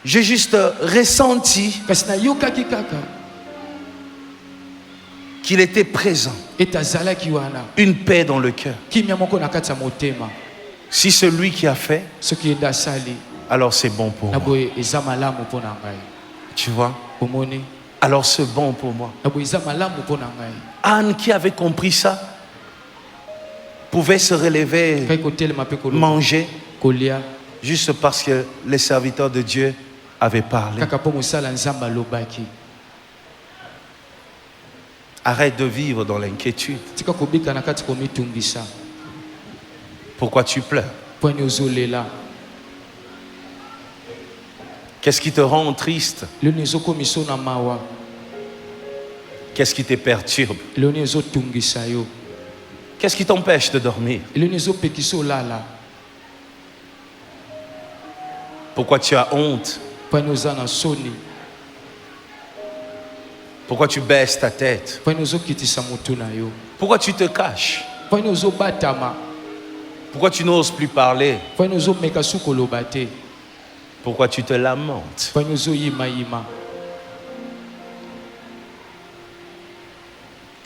j'ai juste ressenti Kasi na yokaki kaka. qu'il était présent. Etazalaki wana. Une paix dans le cœur. Kimia moko na kati ya motema. Si c'est lui qui a fait, Soki enda sali. alors c'est bon pour Na moi. boye eza malamu mpo na ngai. Tu vois? Omoni. Alors c'est bon pour moi. Na boye eza malamu mpo na ngai. Anne qui avait compris ça pouvait se relever, Kai kotelema pe koloba. manger, Kolia. juste parce que les serviteurs de Dieu avaient parlé. Kaka po mosala nzamba lobaki. Arrête de vivre dans l'inquiétude. Tika kobika na kati komitungisa. Pourquoi tu pleures? Pwani ozolela. Qu'est-ce qui te rend triste? Lelo ezokomisa na mawa. Qu'est-ce qui te perturbe? Lelo ezotungisa yo. Qu'est-ce qui t'empêche de dormir? Lelo ezopekisa olala. Pourquoi tu as honte? Pwani oza na soni. Pourquoi tu baisses ta tête? Pwani ozokitisa motu na yo. Pourquoi tu te caches? Pwani ozobatama. Pourquoi tu n'oses plus parler? Pwani ozomeka su koloba te. Pourquoi tu te lamentes? Pwani ozoyimayima.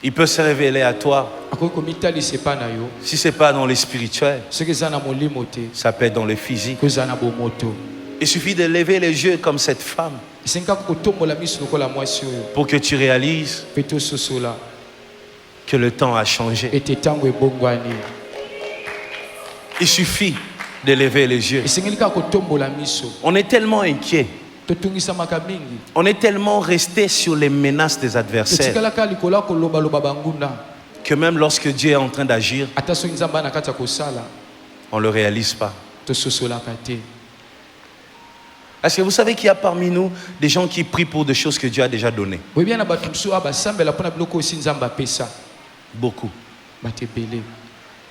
Il peut se révéler à toi. Akoki komitalisa epa na yo. Si ce n'est pas dans les spirituels, Soki eza na molimo te. ça peut être dans les physiques. Koza na bomoto. Il suffit de lever les yeux comme cette femme Esengi kaka kotombola miso lokola mwasi oyo. pour que tu réalises Mpe tososola. que le temps a changé. Ete ntango ebongwani. Il suffit de lever les yeux. Esengeli kaka kotombola miso. On est tellement inquiet. Totungisamaka mingi. On est tellement resté sur les menaces des adversaires Totikalaka likolo ya kolobaloba bangunda. que même lorsque Dieu est en train d'agir, Ata soki nzambe na kati ya kosala. on ne le réalise pas. Tososolaka te. Est-ce que vous savez qu'il y a parmi nous des gens qui prient pour des choses que Dieu a déjà données? Oyebi na bato mosusu oyo basambela mpona biloko osi nzambe apesa. Beaucoup, Bato ebele.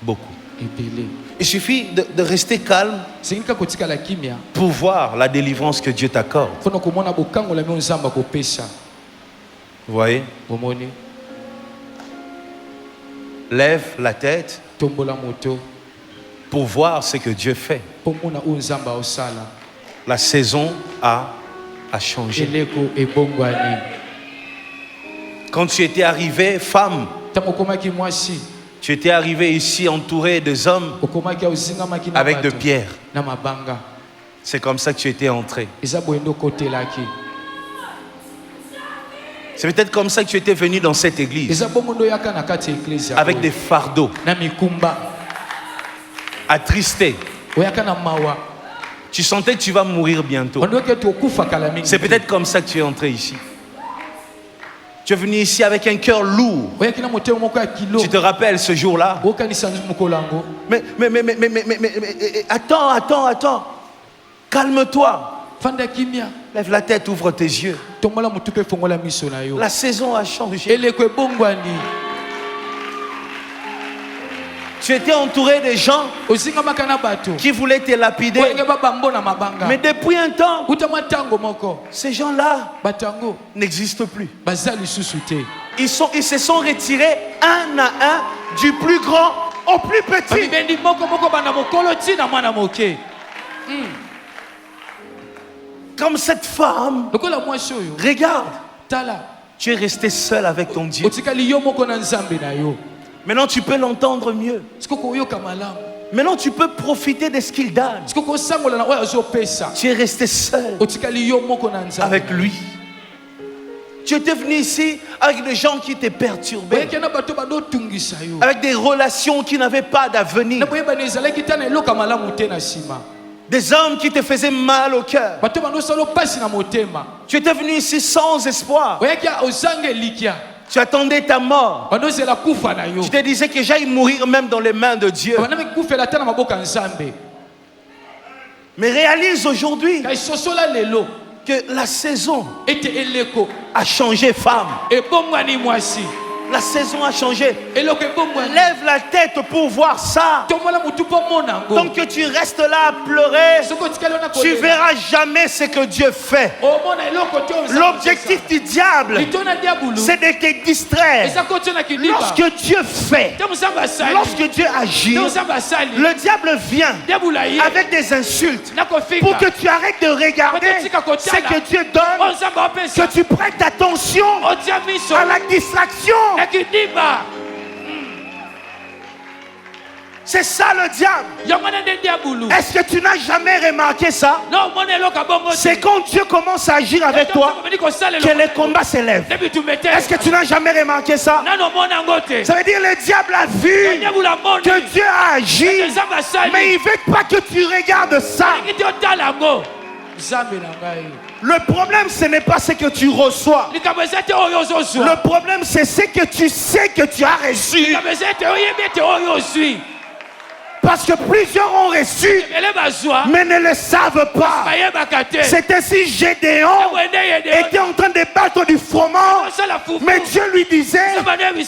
beaucoup. Ebele. Il suffit de rester calme Esengi kaka kotikala kimia. pour voir la délivrance que Dieu t'accorde. Mpona komona bokangolami oyo nzambe akopesa. Vous voyez? Bomoni. Lève la tête Tombola moto. pour voir ce que Dieu fait. Mpo mona oyo nzambe aosala. La saison a changé. Eleko ebongwani. Quand tu étais arrivé, femme, Ntango okomaki mwasi. tu étais arrivé ici entouré des hommes Okomaki ozingamaki na avec de bato. pierres. Na mabanga. C'est comme ça que tu étais entré. eza boyendo kotelaki. C'est peut-être comme ça que tu étais venu dans cette église. Eza bomondo yaka na kati ya église ya Avec boye. des fardeaux, Na mikumba. attristé. Oyaka na mawa. Tu sentais que tu vas mourir bientôt. Ondoke tu okufa kala mingi. C'est peut-être comme ça que tu es entré ici. Tu es venu ici avec un cœur lourd. Oyaki na motema moko ya kilo. Tu te rappelles ce jour-là? Okanisa mukolango. Mais, attends. Calme-toi. Fanda kimia. Lève la tête, ouvre tes yeux. Tombola mutu pe fongola miso na yo. La saison a changé. Eleko ebongwani. Tu étais entouré de gens Ozinga makana bato. qui voulaient te lapider. Oyenge babambo na mabanga. Mais depuis un temps, Utama tango moko. ces gens-là Batango. n'existent plus. Bazali susute. Ils se sont retirés un à un, du plus grand au plus petit. Babibendi moko moko bana mokolo tina mwana moke. Comme cette femme. Lokola mwasi oyo. Regarde, Tala. tu es resté seul avec ton Dieu. Otikali yo moko na nzambe na yo. Maintenant, tu peux l'entendre mieux. Sikoko yoka malamu. Maintenant, tu peux profiter de ce qu'il donne. Sikoko sangola na oyo azopesa. Tu es resté seul Otikali yo moko na nzambe. avec lui. Tu étais venu ici avec des gens qui te perturbaient, Oyeki na bato bado tungisa yo. avec des relations qui n'avaient pas d'avenir, Na boyeba na ezalaki tana eloka malamu te na sima. des hommes qui te faisaient mal au cœur. Bato bando salo pasi na motema. Tu étais venu ici sans espoir. Oyeki ozange likia. Tu attendais ta mort. Bando zela kufa na yo. Tu te disais que j'aille mourir même dans les mains de Dieu. Bana me kufela tana maboka nzambe. Mais réalise aujourd'hui Kai sosola lelo. que la saison Ete eleko. a changé, femme. Ebongwani mwasi. La saison a changé. Eloko ebongwani. Lève la tête pour voir ça. Tomola mutu po mona ngo. Tant que tu restes là à pleurer, Soko tikali ona tu kolela. verras jamais ce que Dieu fait. Omona eloko te ozange. L'objectif du diable, Litona diabulu. c'est de te distraire. Eza kote na kidiba. Lorsque Dieu fait, Te musamba sali. lorsque Dieu agit, Te musamba sali. le diable vient Diabula ye. avec des insultes Na kofika. pour que tu arrêtes de regarder ce que Dieu donne, Ozamba opesa. que tu prêtes attention Otia miso. à la distraction. Na kidiba. C'est ça le diable. Yamana de diabulu. Est-ce que tu n'as jamais remarqué ça? Non, mon eloka bongo. C'est quand Dieu commence à agir avec toi que les combats s'élèvent. Depuis tu mettais. Est-ce que tu n'as jamais remarqué ça? Nano mona ngote. Ça veut dire le diable a vu Diabula moni. que Dieu a agi, Ozamba sali. mais il veut pas que tu regardes ça. Ngiti otala ngo. Zambe na ngai. Le problème, ce n'est pas ce que tu reçois. Likabezete oyo zozwa. Le problème, c'est ce que tu sais que tu as reçu. Likabezete oyebete oyo zwi. Parce que plusieurs ont reçu, Ele bazwa. mais ne le savent pas. Bayebaka te. C'est ainsi Gédéon était en train de battre du froment, mais Dieu lui disait,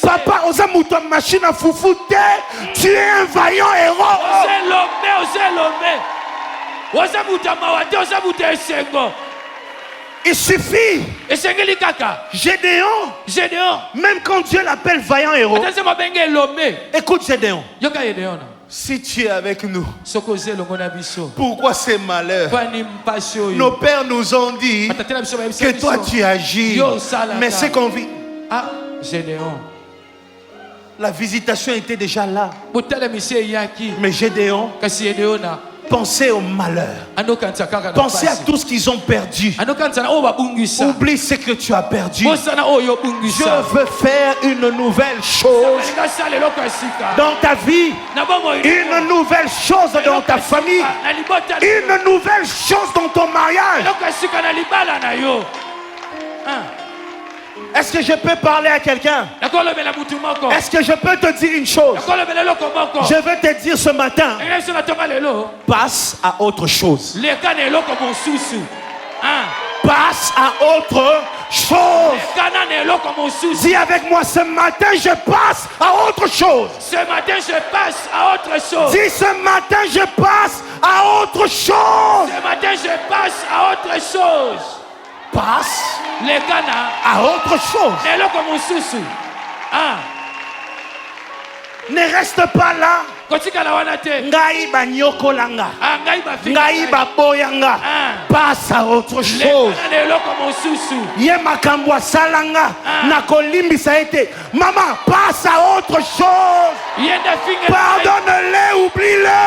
papa, osa muto machine à foufou te, tu es un vaillant héros. Il suffit. Gédéon, même quand Dieu l'appelle vaillant héros, écoute Gédéon, si tu es avec nous, pourquoi ces malheurs? Nos pères nous ont dit que toi tu agis, mais c'est qu'on vit. Ah, Gédéon. La visitation était déjà là. Mais Gédéon pensait au malheur. Pensez à tout ce qu'ils ont perdu. Oublie ce que tu as perdu. Je veux faire une nouvelle chose dans ta vie, une nouvelle chose dans ta famille, une nouvelle chose dans ton mariage. Est-ce que je peux parler à quelqu'un? Est-ce que je peux te dire une chose? Je veux te dire ce matin, passe à autre chose. Passe à autre chose. Dis avec moi, ce matin je passe à autre chose. Ce matin je passe à autre chose. Dis ce matin je passe à autre chose. Ce matin je passe à autre chose. Passe à autre chose. Ne reste pas là Ngai banyokolanga. Ngai baboyanga. Passe à autre chose. Ye makambo salanga. Nakolimbisa ete. Maman, passe à autre chose. Pardonne-le, oublie-le.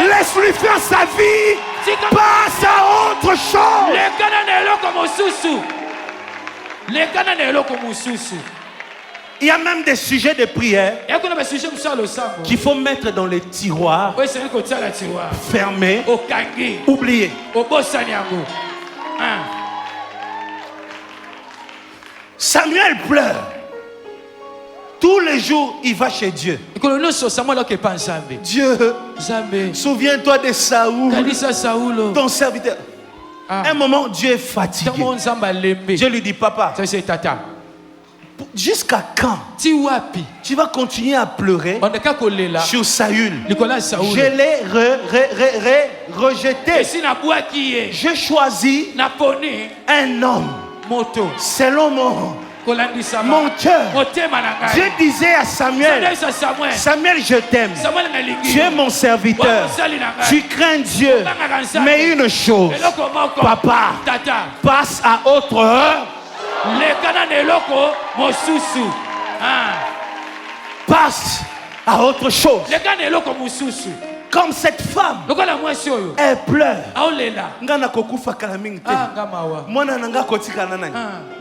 Laisse-lui faire sa vie. Passe à autre chose. Il y a même des sujets de prière qu'il faut mettre dans les tiroirs, fermés, oubliés. Samuel pleure. Tous les jours, il va chez Dieu. Dieu, souviens-toi de Saoul, ton serviteur. Un moment, Dieu est fatigué. Dieu lui dit, papa, jusqu'à quand tu vas continuer à pleurer sur Saül? Je l'ai rejeté. J'ai choisi un homme selon mon cœur. Dieu disait à Samuel, Samuel, je t'aime. Tu es mon serviteur. Tu crains Dieu. Mais une chose, papa, passe à autre. Passe à autre chose. Comme cette femme, elle pleure.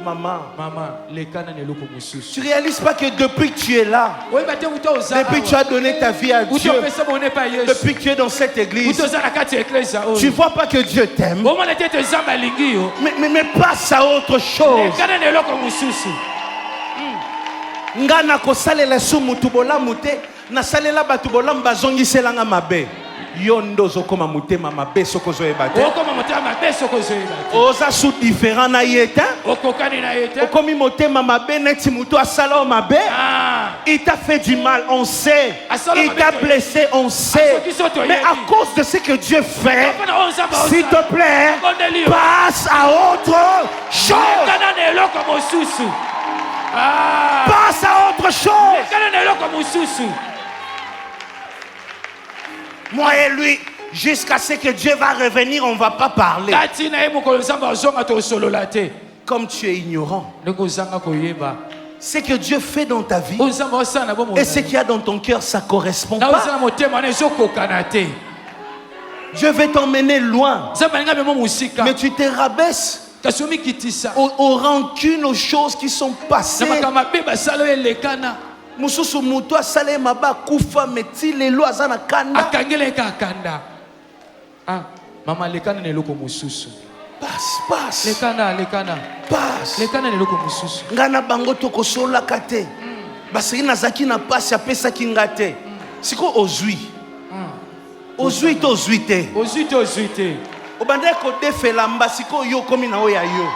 Maman, tu réalises pas que depuis que tu es là, depuis que tu as donné ta vie à Dieu, depuis que tu es dans cette église, tu vois pas que Dieu t'aime. Mais passe à autre chose. Ngana ko salela sumutu bola mute na salela batu bola mbazongi selanga mabe yondo zokoma mutema mabe sokozo ebate okoma mutema mabe sokozo ebate oza sous différent na yeta okokani na yeta okomi mutema mabe neti mutu asala mabe il t'a fait du mal, on sait. Il t'a blessé, on sait. Mais à cause de ce que Dieu fait, s'il te plaît, passe à autre chose. Passe à autre chose. Moi et lui, jusqu'à ce que Dieu va revenir, on ne va pas parler. Comme tu es ignorant, ce que Dieu fait dans ta vie et ce qu'il y a dans ton cœur, ça ne correspond pas. Dieu veut t'emmener loin, mais tu te rabaisses aux rancunes, aux choses qui sont passées. Mususu mutu asale maba kufa meti lelo azana kanda akangeleka kanda. Mama lekana neloko mususu. Passe. Lekana. Passe. Lekana neloko mususu. Ngana bango tokosola kate. Basiki nazaki na passe apesa kingate. Siko ozui. Ozui to zuite. Obande ko defela mbasiko yo komi na oya yo.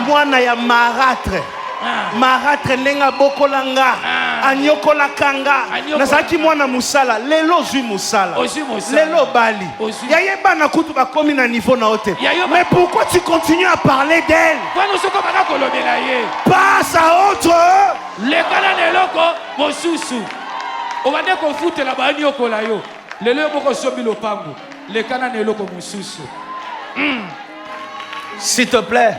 Mwana ya marâtre. Marâtre lenga bokolanga anyokola kanga nazaki mwana musala lelo zui musala lelo bali yayeba na kutu bakomi na niveau na ote. Mais pourquoi tu continues à parler d'elle? Passe à autre. Lekana neloko mosusu obande ko futela ba nyokola yo lelo boko sobi lopango lekana neloko mosusu. S'il te plaît,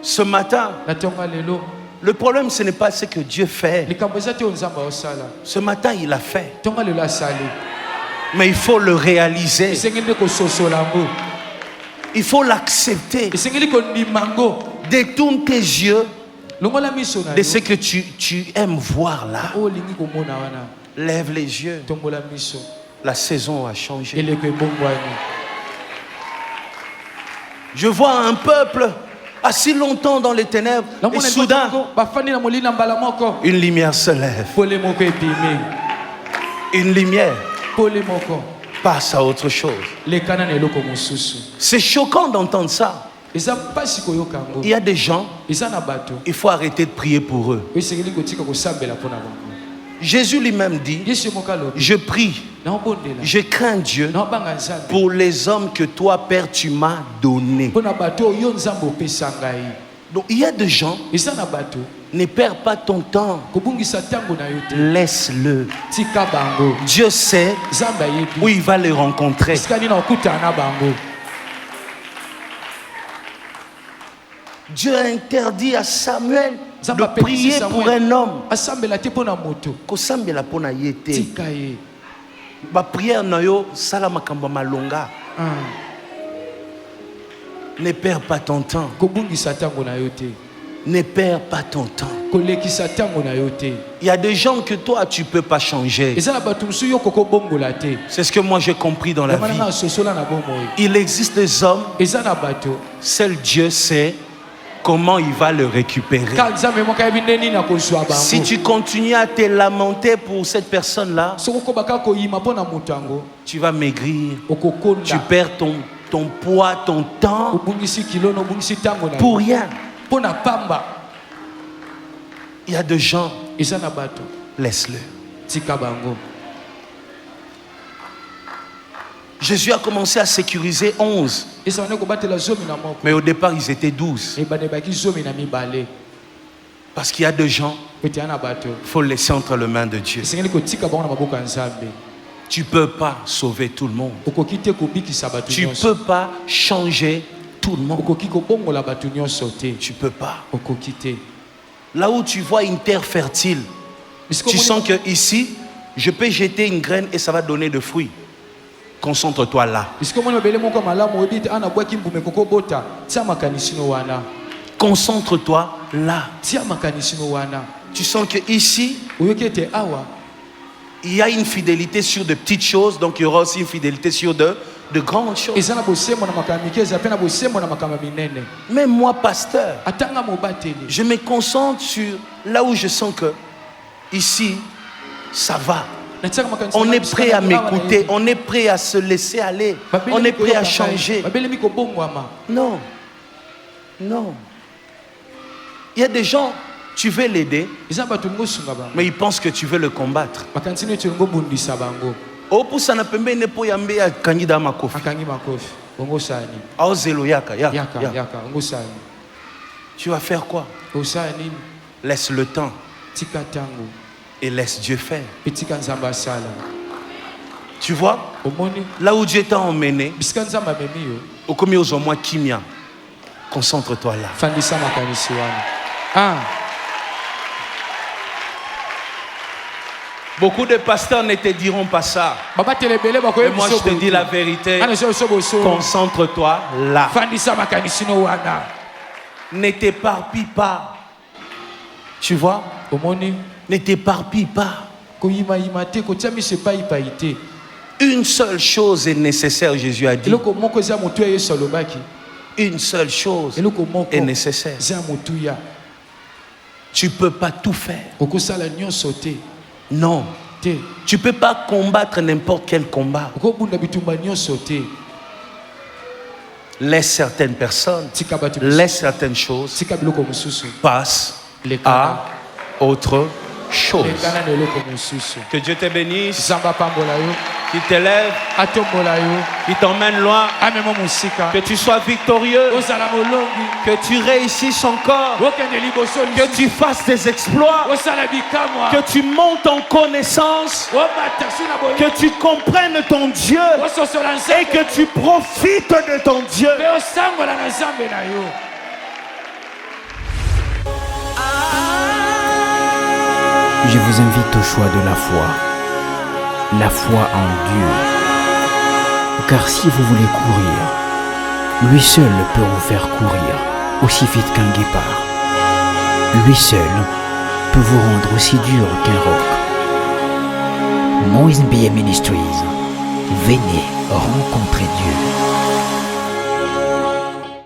ce matin, le problème ce n'est pas ce que Dieu fait. Ce matin il a fait, mais il faut le réaliser. Il faut l'accepter. Détourne tes yeux de ce que tu aimes voir là. Lève les yeux. La saison a changé. Je vois un peuple assis longtemps dans les ténèbres et soudain une lumière se lève. Une lumière passe à autre chose. C'est choquant d'entendre ça. Il y a des gens, il faut arrêter de prier pour eux. Jésus lui-même dit, je prie, je crains Dieu pour les hommes que toi, Père, tu m'as donnés. Donc il y a des gens, Ne perds pas ton temps. Laisse-le. Dieu sait où il va les rencontrer. Dieu a interdit à Samuel de prier pour un homme. Ma prière nayo sala makambo malonga. Ne perds pas ton temps. Ne perds pas ton temps. Il y a des gens que toi tu peux pas changer. C'est ce que moi j'ai compris dans la vie. Il existe des hommes, seul Dieu sait comment il va le récupérer. Si tu continues à te lamenter pour cette personne-là, tu vas maigrir. Tu perds ton poids, ton temps pour rien. Il y a des gens, laisse-le. Jésus a commencé à sécuriser 11. Mais au départ, ils étaient 12. Parce qu'il y a des gens, il faut les laisser entre les mains de Dieu. Tu ne peux pas sauver tout le monde. Tu ne peux pas changer tout le monde. Tu ne peux pas. Là où tu vois une terre fertile, tu sens que ici, je peux jeter une graine et ça va donner des fruits. Concentre-toi là. Concentre-toi là. Tu sens que ici, il y a une fidélité sur de petites choses, donc il y aura aussi une fidélité sur de grandes choses. Même moi, pasteur, je me concentre sur là où je sens que ici, ça va. On est prêt à m'écouter, on est prêt à se laisser aller, on est prêt à changer. Non, non. Il y a des gens, tu veux l'aider, mais ils pensent que tu veux le combattre. Oh, pour ça, tu vas faire quoi? Laisse le temps et laisse Dieu faire. Tu vois, là où Dieu t'a emmené, au commis aux hommes, Kimia, concentre-toi là. Beaucoup de pasteurs ne te diront pas ça. Mais moi je te dis la vérité. Concentre-toi là. Ne t'éparpille pas. Tu vois? Ne t'éparpille pas. Une seule chose est nécessaire, Jésus a dit. Une seule chose est nécessaire. Tu ne peux pas tout faire. Non. Tu ne peux pas combattre n'importe quel combat. Laisse certaines personnes, laisse certaines choses, passe à autre chose. Que Dieu te bénisse, qu'il t'élève, qu'il t'emmène loin, que tu sois victorieux, que tu réussisses encore, que tu fasses des exploits, que tu montes en connaissance, que tu comprennes ton Dieu et que tu profites de ton Dieu. Je vous invite au choix de la foi en Dieu. Car si vous voulez courir, lui seul peut vous faire courir aussi vite qu'un guépard. Lui seul peut vous rendre aussi dur qu'un roc. Moïse Bié Ministries, venez rencontrer Dieu.